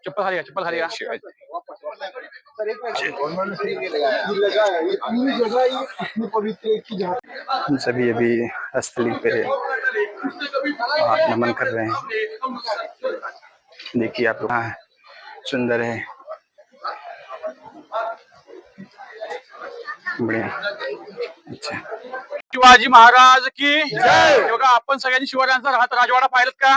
चप्पल हारिएगा। हम सभी अभी स्थली पे नमन कर रहे हैं। देखिए आप लोग, सुंदर है, बढ़िया, अच्छा। शिवाजी महाराज की जय। बघा आपण सगळ्यांनी शिवरायांचा राजवाडा पाहिलात का?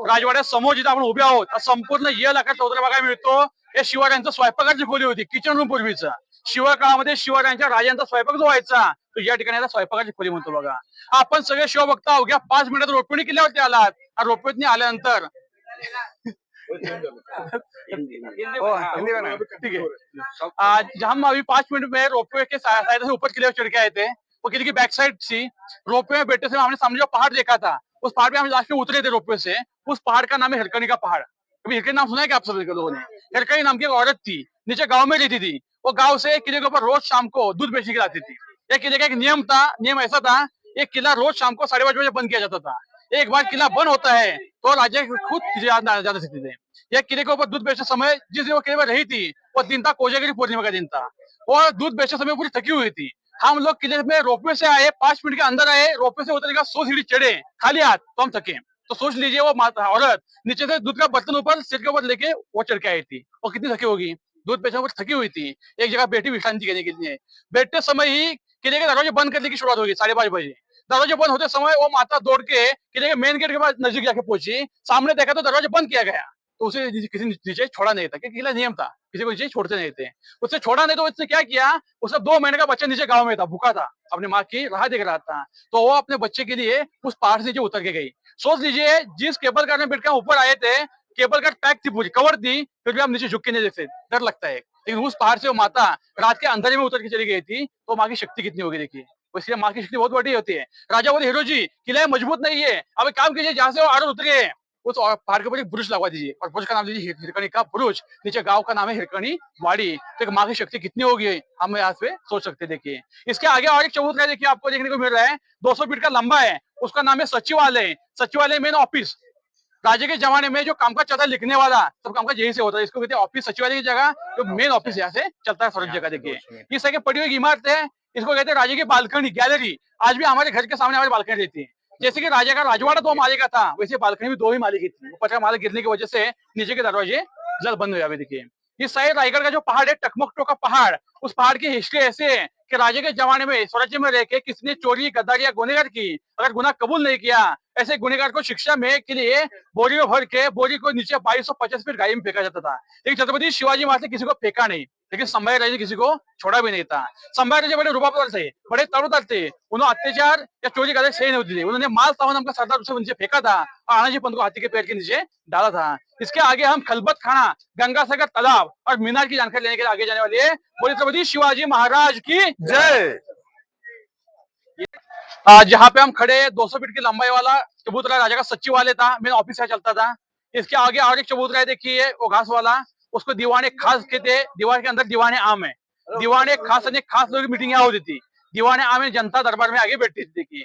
राजवाड्यात समोर जिथे आपण उभे आहोत, संपूर्ण येल आकार चौधरी बघायला मिळतो। हे शिवरायांचं स्वयंपाकाची खोली होती, किचन रूम पूर्वीचा। शिवाय काळामध्ये शिवरायांच्या राजांचा स्वयंपाक जो व्हायचा तो या ठिकाणी याला स्वयंपाकाची खोली म्हणतो। बघा आपण सगळे शो बघता, अवघ्या 5 मिनिटात रोपणी किल्ल्यावरती आलात। रोपवेतनी आल्यानंतर ठीक है, आज हम अभी 5 मिनट में रोपवे के सहायता से ऊपर किले चढ़ के आए थे। वो किले की बैक साइड थी। रोपवे में बैठे से हमने सामने जो पहाड़ देखा था, उस पहाड़ पे हम लास्ट में उतरे थे रोपवे से। उस पहाड़ का नाम है हिरकनी का पहाड़। कभी हिरकनी नाम सुना है क्या आप सभी लोगों ने? हिरकनी नाम की एक औरत थी, नीचे गाँव में रहती थी। वो गाँव से किले के ऊपर रोज शाम को दूध बेचने के लिए आती थी। एक किले का एक नियम था, नियम ऐसा था, एक किला रोज शाम को 5:30 बजे बंद किया जाता था। एक बार किला बंद होता है तो राजा खुद जा सकते थे। यह किले के ऊपर दूध बेचते समय जिस दिन वो किले में रही थी, वो दिन था कोजागिरी पूर्णिमा का दिन था। और दूध बेचते समय पूरी थकी हुई थी। हम लोग किले में रोपवे से आए, 5 मिनट के अंदर आए, रोपवे से उतरने का 100 सीढ़ी चढ़े खाली हाथ, तो हम थके। तो सोच लीजिए वो औरत नीचे से दूध का बर्तन ऊपर सिर के ऊपर लेके वो चढ़ के आई थी, वो कितनी थकी होगी। दूध बेचने पर थकी हुई थी, एक जगह बैठी विश्रांति करने के लिए। बैठते समय ही किले के दरवाजे बंद करने की शुरुआत होगी 5:30 बजे। दरवाजे बंद होते समय वो माता दौड़ के किले के मेन गेट के पास नजदीक जाके पहुंची। सामने देखा तो दरवाजा बंद किया गया, तो उसे किसी नीचे छोड़ा नहीं था, क्योंकि किला नियम था, किसी को नीचे छोड़ते नहीं थे। उससे छोड़ा नहीं तो उसने क्या किया, उसका 2 महीने का बच्चा नीचे गांव में था, भूखा था, अपनी माँ की राह देख रहा था। तो वो अपने बच्चे के लिए उस पहाड़ से नीचे उतर के गई। सोच लीजिए जिस केबल कार में बैठ कर ऊपर आए थे, केबल कार पैक थी, पूरी कवर थी, फिर भी हम नीचे झुक के नहीं देखते, डर लगता है। लेकिन उस पहाड़ से वो माता रात के अंधेरे में उतर के चली गई थी, तो माँ की शक्ति कितनी होगी देखिए। इसलिए माँ की शक्ति बहुत बड़ी होती है। राजा बोले हीरो जी किला मजबूत नहीं है, अब एक काम कीजिए, जहाँ से वो आरोप उतरे उस पहाड़ के ऊपर एक बुरुज लगवा दीजिए और बुरुज का नाम दीजिए हिरकणी का बुरुज, नीचे गांव का नाम है हिरकणी वाड़ी। तो माँ की शक्ति कितनी होगी हम यहाँ पे सोच सकते हैं। देखिए इसके आगे और एक चबूतरा देखिए आपको देखने को मिल रहा है, 200 फीट का लंबा है, उसका नाम है सचिवालय। सचिवालय मेन ऑफिस, राजे के जमाने में जो कामकाज चलता लिखने वाला सब कामकाज यही से होता है, इसको कहते हैं ऑफिस। सचिवालय की जगह जो मेन ऑफिस यहाँ से चलता है सारी जगह। देखिए इस तरह की पड़ी हुई इमारत है, इसको कहते हैं राजे की बालकनी गैलरी। आज भी हमारे घर के सामने हमारी बालकनी रहती है। जैसे कि राजा का राजवाड़ा 2 माले का था, वैसे बालकनी भी 2 ही माले की थी। ऊपर का माला गिरने की वजह से नीचे के दरवाजे जल्द बंद हो जाए। देखिए इस साइड रायगढ़ का जो पहाड़ है, टकमकटो का पहाड़, उस पहाड़ की हिस्ट्री ऐसे है कि राजे के जमाने में स्वराज्य में रह के किसने चोरी गद्दारी या गुनहगार की, अगर गुनाह कबूल नहीं किया, ऐसे गुनहगार को शिक्षा में के लिए बोरी में भर के बोरी को नीचे 2250 फीट गहराई में फेंका जाता था। लेकिन छत्रपति शिवाजी महाराज ने किसी को फेंका नहीं, लेकिन संभाजी राजे ने किसी को छोड़ा भी नहीं था। संभाजी राजे बड़े रुबाबदार थे, बड़े तरोतार थे, उन्होंने अत्याचार या चोरी गद्दारी सही नहीं होती थी। उन्होंने माल सामान हमका सरदार उसे नीचे फेंका था और आनाजी पंत को हाथी के पैर के नीचे डाला था। इसके आगे हम खलबत खाना, गंगासागर तालाब और मीनार की जानकारी लेने के लिए आगे जाने वाले हैं। बोलिए छत्रपति शिवाजी महाराज की जय। जहाँ पे हम खड़े 200 फीट की लंबाई वाला चबूतरा राजा का सचिवालय था, मेन ऑफिस से चलता था। इसके आगे और एक चबूतरा है, देखिए वो घास वाला, उसको दीवाने खास कहते हैं। दीवार के अंदर दीवाने आम है, दीवाने खास लोगों की मीटिंग यहाँ होती थी। दीवाने आम में जनता दरबार में आगे बैठती थी। देखिए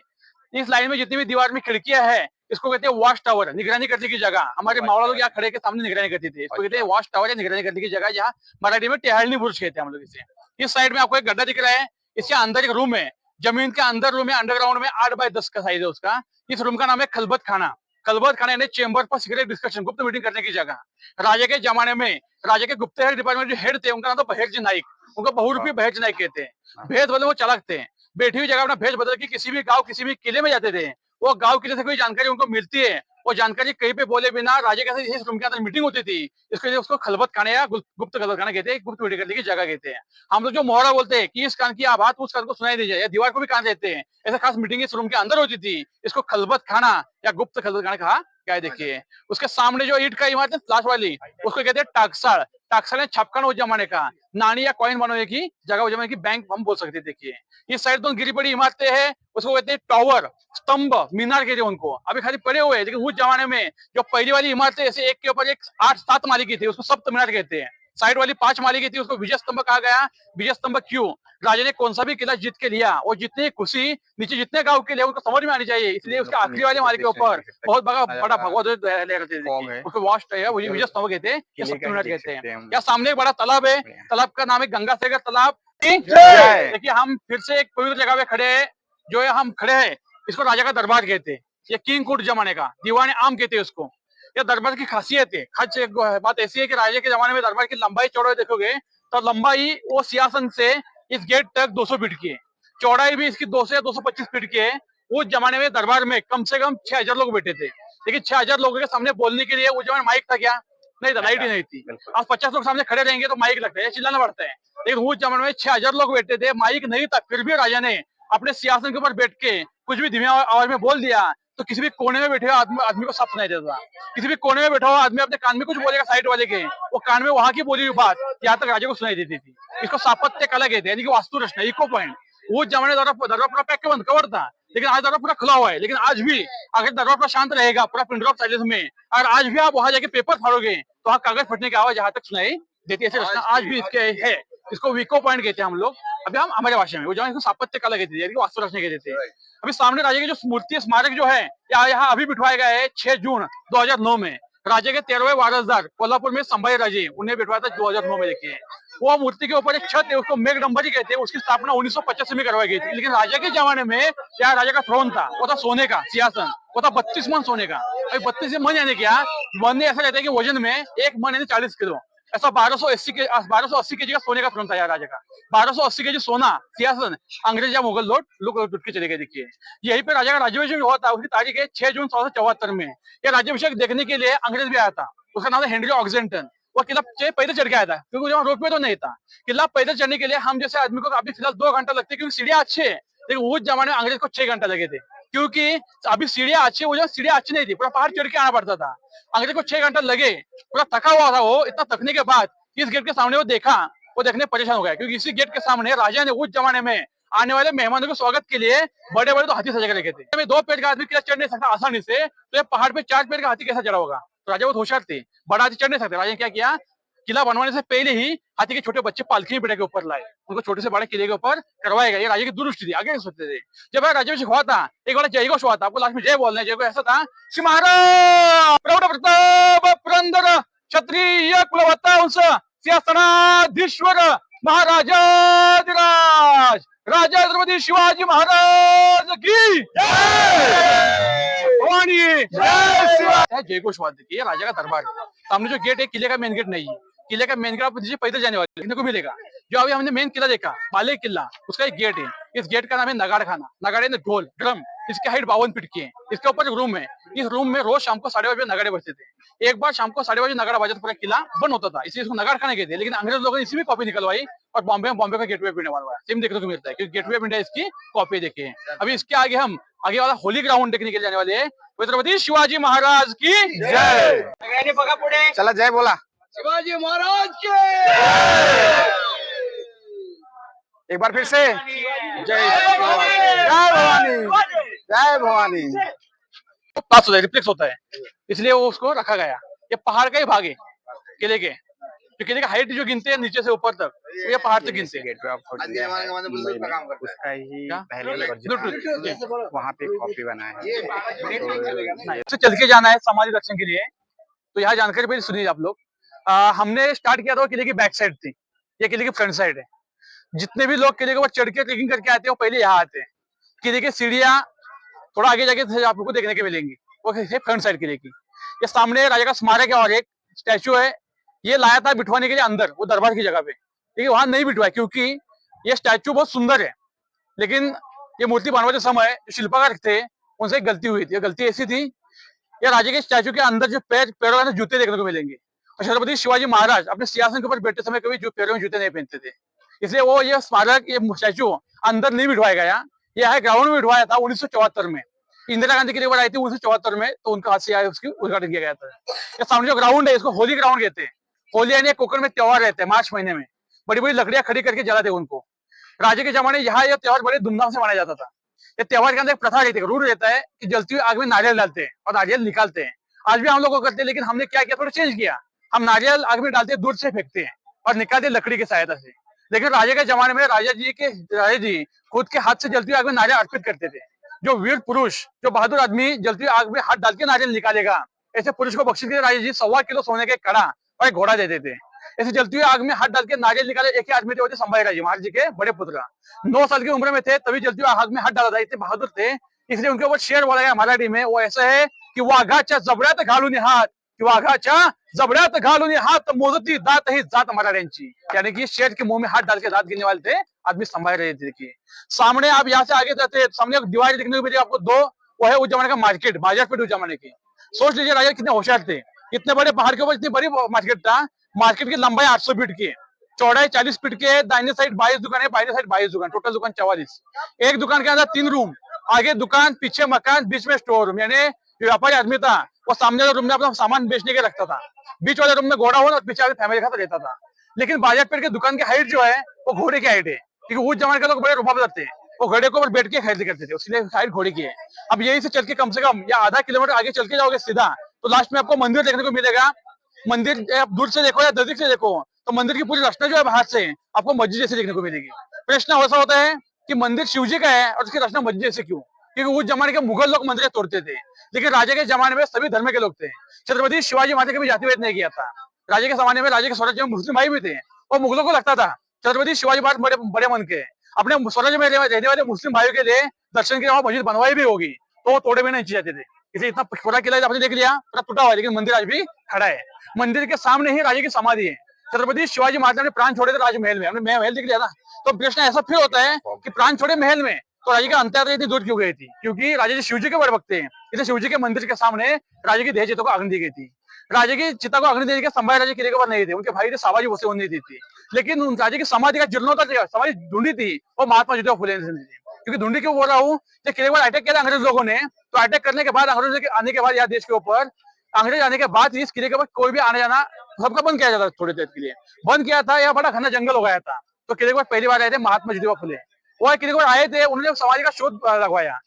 इस लाइन में जितनी भी दीवार में खिड़कियां है, इसको कहते हैं वॉच टावर, निगरानी करने की जगह। हमारे मावड़ा लोग यहाँ खड़े के सामने निगरानी करते थे, इसको कहते हैं वॉच टावर या निगरानी करने की जगह, जहाँ मराठी में टेहळणी बुर्ज कहते हैं हम लोग इसे। इस साइड में आपको एक गड्ढा दिख रहा है, इसके अंदर एक रूम है, जमीन के अंदर रूम है, अंडरग्राउंड में 8 बाय 10 का साइज है उसका। इस रूम का नाम है खलबत खाना। खलबत खाना यानी चेंबर फॉर सीक्रेट डिस्कशन, गुप्त मीटिंग करने की जगह। राजा के जमाने में राजा के गुप्तचर डिपार्टमेंट जो हेड थे, उनका नाम था बहेरजी नाइक, उनको बहुरूपी बहेरजी नाइक कहते हैं। भेद बदल वो चालाक थे, बैठी हुई जगह अपना भेज बदल के किसी भी गांव किसी भी किले में जाते थे। वो गांव किले से कोई जानकारी उनको मिलती है, वो जानकारी कहीं पे बोले बिना राजा के साथ इस रूम के अंदर मीटिंग होती थी। इसके लिए उसको खलबत खाना या गुप्त खलबत खाना कहते हैं, गुप्त मीटिंग करने की जगह कहते हैं। हम लोग जो मोहरा बोलते हैं कि इस कान की आवाज उस कान को सुनाई दी जाए, या दीवार को भी कान देते हैं, ऐसा खास मीटिंग इस रूम के अंदर होती थी। इसको खलबत खाना या गुप्त खलबत खाना कहा क्या है। देखिए उसके सामने जो ईंट का इमारत है लास्ट वाली, उसको कहते हैं टाकसाल। टाकसाल छपकन उस जमाने का, नानी या कॉइन बनने की जगह, उस जमाने की बैंक हम बोल सकते हैं। देखिए इस साइड तो गिरी पड़ी इमारतें हैं, उसको कहते हैं टावर, स्तंभ, मीनार कहते हैं उनको। अभी खाली पड़े हुए हैं, लेकिन उस जमाने में जो पहली वाली इमारतें ऐसे एक के ऊपर एक 8-7 माले की थी, उसको सप्त मीनार कहते हैं। साइड वाली 5 माले की थी, उसको विजय स्तंभ कहा गया। विजय स्तंभ क्यों? राजा ने कौन सा भी किला जीत के लिया, और जितनी खुशी नीचे जितने गांव के लिए उनको समझ में आनी चाहिए, इसलिए उसके आखिरी वाले माले के ऊपर बहुत बड़ा भगवत लहराते थे, उसको वॉश है, विजय स्तंभ कहते हैं या सप्त मीनार कहते हैं। या सामने एक बड़ा तालाब है, तालाब का नाम है गंगासागर तालाब। देखिए हम फिर से एक पवित्र जगह पे खड़े हैं, जो हम खड़े हैं इसको राजा का दरबार कहते हैं। ये किंग कोर्ट जमाने का दीवाने आम कहते हैं उसको। यह दरबार की खासियत है। खास एक बात ऐसी है कि राजा के जमाने में दरबार की लंबाई चौड़ाई देखोगे तो लंबाई वो सिंहासन से इस गेट तक 200 फीट की है, चौड़ाई भी इसकी 200 या 225 फीट की है। उस जमाने में दरबार में कम से कम 6000 लोग बैठे थे, लेकिन 6000 लोगों के सामने बोलने के लिए उस जमाने माइक था क्या? नहीं था, लाइट ही नहीं थी। अब 50 लोग सामने खड़े रहेंगे तो माइक लगता है, चिल्लाना पड़ता है। लेकिन उस जमाने में 6000 लोग बैठे थे, माइक नहीं था, फिर भी राजा ने अपने सिंहासन के ऊपर बैठ के कुछ भी धीमी आवाज में बोल दिया तो किसी भी कोने में बैठे हुए आदमी को सब सुनाई देता। किसी भी कोने में बैठा हुआ आदमी अपने कान में कुछ बोलेगा साइड वाले के, वो कान में वहां की बोली हुई बात यहाँ तक राजा को सुनाई देती थी। इसको स्थापत्य कला कहते हैं, यानी कि वास्तु रचना, इको पॉइंट। वो जमाने दरबार पूरा पैक के बंद कवर था, लेकिन आज दरबार पूरा खुला हुआ है। लेकिन आज भी अगर दरबार पूरा शांत रहेगा, पूरा पिन ड्रॉप साइलेंस में, अगर आज भी आप वहां जाके पेपर फाड़ोगे तो वहाँ कागज फटने की आवाज यहाँ तक सुनाई देती है। ऐसी रचना आज भी इसके है। इसको विको पॉइंट कहते हैं हम लोग, अभी हम हमारे भाषा में। वो जमाने इसको स्थापत्य कला कहते थे, वास्तु रचना कहते थे। अभी सामने राजा की जो मूर्ति स्मारक जो है यहाँ अभी बिठवाया गया है 6 जून 2009 में। राजा के 13वें वारसदार कोल्हापुर में संभाजी राजे, उन्हें बिठवाया था 2009 में। देखिए वो मूर्ति के ऊपर एक छत है, उसको मेघडंबरी कहते हैं। उसकी स्थापना 1985 में करवाई गई थी। लेकिन राजा के जमाने में क्या राजा का थ्रोन था, वो था सोने का सिंहासन, वो था 32 मन सोने का। अभी 32 मन यानी क्या, मन ऐसा रहता है कि वजन में 1 मन यानी 40 किलो, ऐसा 1280 केजी का सोने का थ्रोन था यार राजा का। 1280 केजी सोना सिंहासन अंग्रेज या मुगल लोग लुट के चले गए। देखिए यहीं पे राजा का राज्याभिषेक हुआ था, उसकी तारीख है 6 जून 1674 में। यह राज्याभिषेक देखने के लिए अंग्रेज भी आया था, उसका नाम था हेनरी ऑक्जेंटन। वो किला पैदल चढ़ के आया था, क्योंकि वहाँ रोप वे तो नहीं था। किला पैदल चढ़ने के लिए हम जैसे आदमी को अभी फिलहाल 2 घंटा लगते हैं, क्योंकि सीढ़ियाँ अच्छी है। लेकिन उस जमाने में अंग्रेज को 6 घंटा लगे थे, क्योंकि अभी सीढ़ियाँ अच्छी, वो सीढ़ियाँ अच्छी नहीं थी, पूरा पहाड़ चढ़ के आना पड़ता था। अंग्रेज को 6 घंटा लगे, पूरा थका हुआ था वो। इतना थकने के बाद इस गेट के सामने वो देखने परेशान हो गया, क्योंकि इसी गेट के सामने राजा ने उस जमाने में आने वाले मेहमानों के स्वागत के लिए बड़े बड़े तो हाथी सजा के रखे थे। मैं 2 पेड़ का आदमी किला चढ़ नहीं सकता आसानी से, तो ये पहाड़ पे 4 पेड़ का हाथी कैसा चढ़ा होगा? तो राजा बहुत होशियार थे, बड़ा हाथी चढ़ नहीं सकते। राजा ने क्या किया, किला बनवाने से पहले ही हाथी के छोटे बच्चे पालकी में बिठा के ऊपर लाए, उनको छोटे से बड़े किले के ऊपर करवाएगा। ये राजा की दूरदृष्टि थी, आगे सोचते थे। जब राजा में सिखवा था, एक बड़ा जय घोष हुआ था, आपको लास्ट में जय बोलना है। जय घोष ऐसा था कि महाराज प्रौढ़ प्रताप पुरंदर क्षत्रिय कुलवत्ता वंश सिंहासनाधीश्वर महाराजाधिराज राजा छत्रपति शिवाजी महाराज की भवानी जय घोष वाद्य की। राजा का दरबार सामने जो गेट है, किले का मेन गेट नहीं है। किले का मेन गेट आप पैदल जाने वाले देखने को मिलेगा। जो अभी हमने मेन किला देखा बाले किला, उसका एक गेट है। इस गेट का नाम है नगाड़ खाना। नगाड़े में ढोल ड्रम, इसकी हाइट 52 फीट की है। इसके ऊपर एक रूम है। इस रूम में रोज शाम को 8:30 बजे नगाड़े बजते थे। एक बार शाम को 8:30 बजे नगाड़ा बजा तो पूरा किला बंद होता था, इसलिए इसको नगाड़ खाने गए थे। लेकिन अंग्रेज लोगों ने इसी में कॉपी निकलवाई और बॉम्बे का गेटवे ऑफ इंडिया बनवाया। सेम देखने को मिलता है क्योंकि गेटवे ऑफ इंडिया इसकी कॉपी देखी है। अभी इसके आगे हम आगे वाला होली ग्राउंड देखने के लिए जाने वाले हैं। छत्रपति शिवाजी महाराज की जय। चला जय बोला। शिवाजी महाराज के एक बार फिर से जय भवानी, जय भवानी। पास होता है, रिफ्लेक्स होता है, इसलिए वो उसको रखा गया। ये पहाड़ का ही भाग है किले के। तो किले का हाइट जो गिनते हैं नीचे से ऊपर तक, ये पहाड़ से गिनते हैं। उसका ही पहले वहाँ पे कॉपी बना है। तो चल के जाना है समाधि दर्शन के लिए। तो यहाँ जानकारी पहले सुनिए आप लोग। हमने स्टार्ट किया था, किले की बैक साइड थी, ये किले की फ्रंट साइड है। जितने भी लोग किले के ऊपर चढ़ के ट्रेकिंग करके आते हैं वो पहले यहाँ आते हैं। किले की सीढ़ियाँ थोड़ा आगे जाके आप लोग को देखने के मिलेंगी, वो है फ्रंट साइड किले की। ये सामने राजा का स्मारक है और एक स्टैचू है। ये लाया था बिठवाने के लिए अंदर, वो दरबार की जगह पे, लेकिन वहां नहीं बिठवाया क्योंकि ये स्टैचू बहुत सुंदर है। लेकिन ये मूर्ति बनवाते समय जो शिल्पकार थे उनसे एक गलती हुई थी। गलती ऐसी थी, ये राजा के स्टैचू के अंदर जो पैरों में जूते देखने को मिलेंगे। और छत्रपति शिवाजी महाराज अपने सिंहासन के ऊपर बैठते समय कभी जो पैरों में जूते नहीं पहनते थे, इसलिए वो ये स्मारक, ये स्टैचू अंदर नहीं बिठवाया गया। यह है ग्राउंड में बिठवाया था 1974 में। इंदिरा गांधी की रिवर आई थी 1974 में, तो उनका हाथ से आया उसकी उद्घाटन किया गया था। ये सामने जो ग्राउंड है इसको होली ग्राउंड कहते हैं। होली यानी कोकण में त्योहार रहते हैं मार्च महीने में, बड़ी बड़ी लकड़ियां खड़ी करके जलाते उनको। राजे के जमाने यहाँ यह त्योहार बड़े धूमधाम से मनाया जाता था। ये त्योहार के अंदर एक प्रथा रहती है, रूल रहता है कि जलती हुई आग में नारियल डालते हैं और नारियल निकालते हैं। आज भी हम लोग को करते हैं, लेकिन हमने क्या किया, थोड़ा चेंज किया। हम नारियल आग में डालते दूर से फेंकते हैं और निकालते हैं लकड़ी की सहायता से। लेकिन राजा के जमाने में राजा जी खुद के हाथ से जलती हुई आग में नारियल अर्पित करते थे। जो वीर पुरुष, जो बहादुर आदमी जलती हुई आग में हाथ डाल के नारियल निकालेगा, ऐसे पुरुष को बख्शीश के लिए राजा जी 1.25 किलो सोने के कड़ा और एक घोड़ा देते थे। ऐसे जलती हुई आग में हाथ डाल के नारियल निकाले एक ही आदमी थे, वो थे संभाजी राजे महाराज जी के बड़े पुत्र। 9 साल की उम्र में थे तभी जलती हुई आग में हाथ डाला था। इतने बहादुर थे, इसलिए उनके ऊपर शेर बोला गया मराठी में। वो ऐसा है कि वाघाच्या जबड्यात घालून हात, वाघाच्या जबड्यात घालून हात मोजती दात ही जात मराठ्यांची। यानी कि शेर के मुंह में हाथ डाल के दांत गिनने वाले थे आदमी संभाजी राजे। देखिए सामने आप यहाँ से आगे जाते सामने एक दीवार देखने को मिलेगी आपको 2, वो है उस जमाने का मार्केट, बाजार पेट उस जमाने की। सोच लीजिए राजा कितने होशियार थे। इतने बड़े पहाड़ के ऊपर इतनी बड़ी मार्केट था। मार्केट की लंबाई 800 फीट की है, चौड़ाई 40 फीट की है। दाहिने साइड 22 दुकान है, बाईने साइड 22 दुकान, टोटल दुकान 44। एक दुकान के अंदर 3 रूम, आगे दुकान, पीछे मकान, बीच में स्टोर रूम। यानी व्यापारी आदमी था वो सामने वाले रूम में अपना सामान बेचने के रखता था, बीच वाले रूम में घोड़ा होना और पीछे वाले फैमिली खाता रहता था। लेकिन बाजार पेट के दुकान की हाइट जो है वो घोड़े की हाइट है, क्योंकि उस जमाने के लोग बड़े रुबाब करते हैं, वो घोड़े के ऊपर बैठ के खरीदी करते थे, इसलिए हाइट घोड़े की है। अब यही से चल के कम से कम या आधा किलोमीटर आगे चल के जाओगे सीधा, तो लास्ट में आपको मंदिर देखने को मिलेगा। मंदिर आप दूर से देखो या नजदीक से देखो तो मंदिर की पूरी रचना जो है बाहर से आपको मस्जिद जैसे देखने को मिलेगी। प्रश्न ऐसा होता है कि मंदिर शिवजी का है और उसकी रचना मस्जिद जैसे क्यों? क्योंकि उस जमाने के मुगल लोग मंदिर तोड़ते थे, लेकिन राजा के जमाने में सभी धर्म के लोग थे। छत्रपति शिवाजी महाराज कभी जातिभेद नहीं किया था। राजा के जमाने में राजा के स्वराज्य में मुस्लिम भाई भी थे और मुगलों को लगता था छत्रपति शिवाजी महाराज बड़े मन के, अपने स्वराज्य में रहने वाले मुस्लिम भाइयों के लिए दर्शन के लिए मस्जिद बनवाई भी होगी, तो वो तोड़े में नहीं जाते थे। इसलिए इतना पूरा किला आपने देख लिया, पूरा टूटा हुआ है, लेकिन मंदिर आज भी खड़ा है। मंदिर के सामने ही राजा की समाधि है। छत्रपति शिवाजी महाराज ने प्राण छोड़े थे राजमहल में, हमने महल देख लिया ना। तो प्रश्न ऐसा फिर होता है कि प्राण छोड़े महल में तो राजा का अंत्ययात्रा इतनी दूर क्यों गई थी? क्योंकि राजा जी शिवजी के बड़े भक्त थे, इसलिए शिवजी के मंदिर के सामने राजा की देह चिता को अग्नि दी गई थी। राजा की चिता को अग्नि देने के संभाजी राजा किले के ऊपर नहीं थे, उनके भाई थे साबाजी भोसले, उन्होंने दी थी। लेकिन उन राजा की समाधि का जीर्णोद्धार समाधि ढूंढी थी वो महात्मा ज्योतिबा फुले ने दी। क्योंकि ढूंढी क्यों बोल रहा हूँ, जब किले पर अटैक किया अंग्रेज लोगों ने, तो अटैक करने के बाद अंग्रेजों के आने के बाद यहाँ देश के ऊपर अंग्रेज आने के बाद इस किले के ऊपर कोई भी आने जाना सबका बंद किया जाता था। थोड़ी देर के लिए बंद किया था, यह बड़ा घना जंगल हो गया था। तो किले के ऊपर पहली बार आए थे महात्मा ज्योतिबा फुले। वो किले को आए थे, उन्होंने समाधि का शोध लगवाया,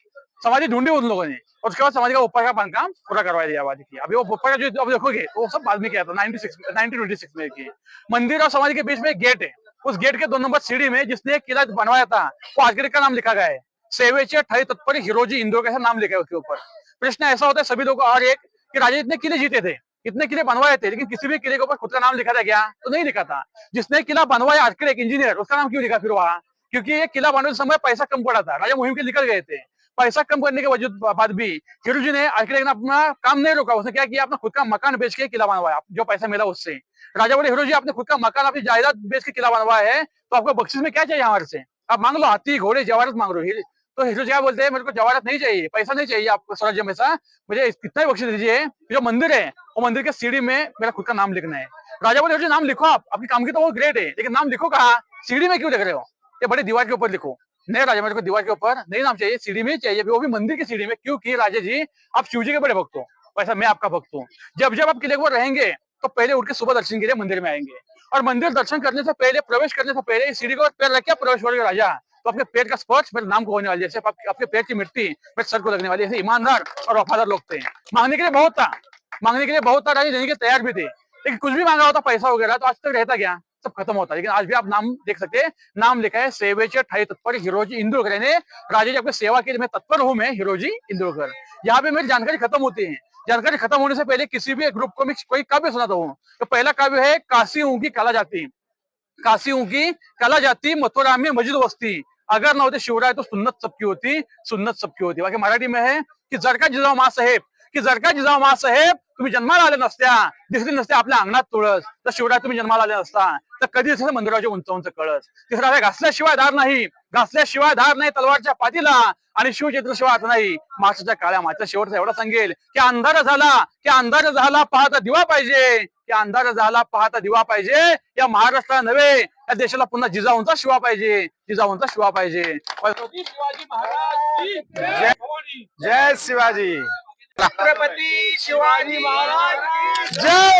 समाधि ढूंढी उन लोगों ने, और उसके बाद समाधि का ऊपर का बांधकाम पूरा करवा दिया आबादी की। अभी वो ऊपर का जो अब देखोगे वो सब बाद में किया था 1926 में की। मंदिर और समाधि के बीच में एक गेट है, उस गेट के 2 नंबर सीढ़ी में जिसने किला बनवाया था वो आर्किटेक्ट का नाम लिखा गया है, सेवेचे ठई तत्पर हिरोजी इंदौर, कैसा नाम लिखा है उसके ऊपर। प्रश्न ऐसा होता है सभी लोगों का, और एक कि राजा इतने किले जीते थे, इतने किले बनवाए थे, लेकिन किसी भी किले के ऊपर खुद का नाम लिखा था क्या? तो नहीं लिखा था। जिसने किला बनवाया आर्किटेक्ट इंजीनियर, उसका नाम क्यों लिखा फिर वहां? क्योंकि ये किला बनवाने समय पैसा कम पड़ा था, राजा मुहिम के निकल गए थे, पैसा कम करने के वजूद बाद भी हिरोजी ने आर्किटेक्ट ने अपना काम नहीं रोका, उसने क्या किया, अपना खुद का मकान बेच के किला बनवाया, जो पैसा मिला उससे। राजा बोले हिरोजी आपने खुद का मकान अपनी जायदाद बेच के किला बनवाया है, तो आपको बख्शिश में क्या चाहिए हमारे से? आप मांग लो, हाथी घोड़े जवाहरत मांग लो। तो हिरोजी क्या बोलते हैं, मेरे को जवाहरत नहीं चाहिए, पैसा नहीं चाहिए आपको स्वराज्य में सा, मुझे कितना ही बख्शिश दीजिए, जो मंदिर है वो मंदिर के सीढ़ी में मेरा खुद का नाम लिखना है। राजा बोले हिरोजी नाम लिखो, आप अपनी काम की तो वो ग्रेट है, लेकिन नाम लिखो कहाँ? सीढ़ी में क्यों लिख रहे हो? ये बड़ी दीवार के ऊपर लिखो। नहीं राजा, मेरे को दीवार के ऊपर नहीं नाम चाहिए, सीढ़ी में ही चाहिए, वो भी मंदिर की सीढ़ी में। क्योंकि राजा जी आप शिव जी के बड़े भक्त हो, वैसा मैं आपका भक्त हूँ। जब जब आप किले को रहेंगे तो पहले उठ के सुबह दर्शन के लिए मंदिर में आएंगे, और मंदिर दर्शन करने से पहले, प्रवेश करने से पहले इस सीढ़ी को पैर रख के प्रवेश करोगे राजा, तो आपके पेट का स्पर्श मेरे नाम को होने वाली है, जैसे आपके पेट की मिट्टी मेरे सर को लगने वाली है। ऐसे ईमानदार और वफादार लोग थे। मांगने के लिए बहुत था, मांगने के लिए बहुत था, राजा देने के तैयार भी थे, लेकिन कुछ भी मांगा होता पैसा वगैरह तो आज तक रहता क्या? सब खत्म होता है। लेकिन आज भी आप नाम देख सकते हैं, नाम लिखा है सेवेचे ठई तत्पर हिरोजी इंदुरकर, यानी राजा जी आपकी सेवा के लिए मैं तत्पर हूं, मैं हिरोजी इंदुरकर। यहाँ पे मेरी जानकारी खत्म होती है। जानकारी खत्म होने से पहले किसी भी ग्रुप को मैं कोई काव्य सुनाता हूँ। तो पहला काव्य है काशी ऊँगी काला जाती, काशी ऊँगी काला जाती मथुरा में मस्जिद वस्ती, अगर ना होते शिवराय तो सुन्नत सबकी होती, सुन्नत सबकी होती। बाकी मराठी में है की जर का जिजाऊ मासाहेब, की जर का जिजाऊ मासाहेब तुम्ही जन्माला आले नसत्या, दिसली नसते आपल्या अंगणात तुळस, तर शिवराय तुम्ही जन्माला आले नसता तर कधी दिसतं मंदिराच्या उंच उंच कळस। तिसरा आहे घासल्याशिवाय धार नाही, घासल्याशिवाय धार नाही तलवारच्या पाठीला, आणि शिवचैत्रशिवाय हात नाही माशाच्या काळ्या मातीचा। शेवटचा एवढा सांगेल की अंधार झाला, की अंधार झाला पाहता दिवा पाहिजे, की अंधार झाला पाहता दिवा पाहिजे, या महाराष्ट्राला नव्हे या देशाला पुन्हा जिजाऊंचा शिवा पाहिजे, जिजाऊंचा शिवा पाहिजे। शिवाजी महाराज की जय, जय शिवाजी। छत्रपती शिवाजी महाराज की जय।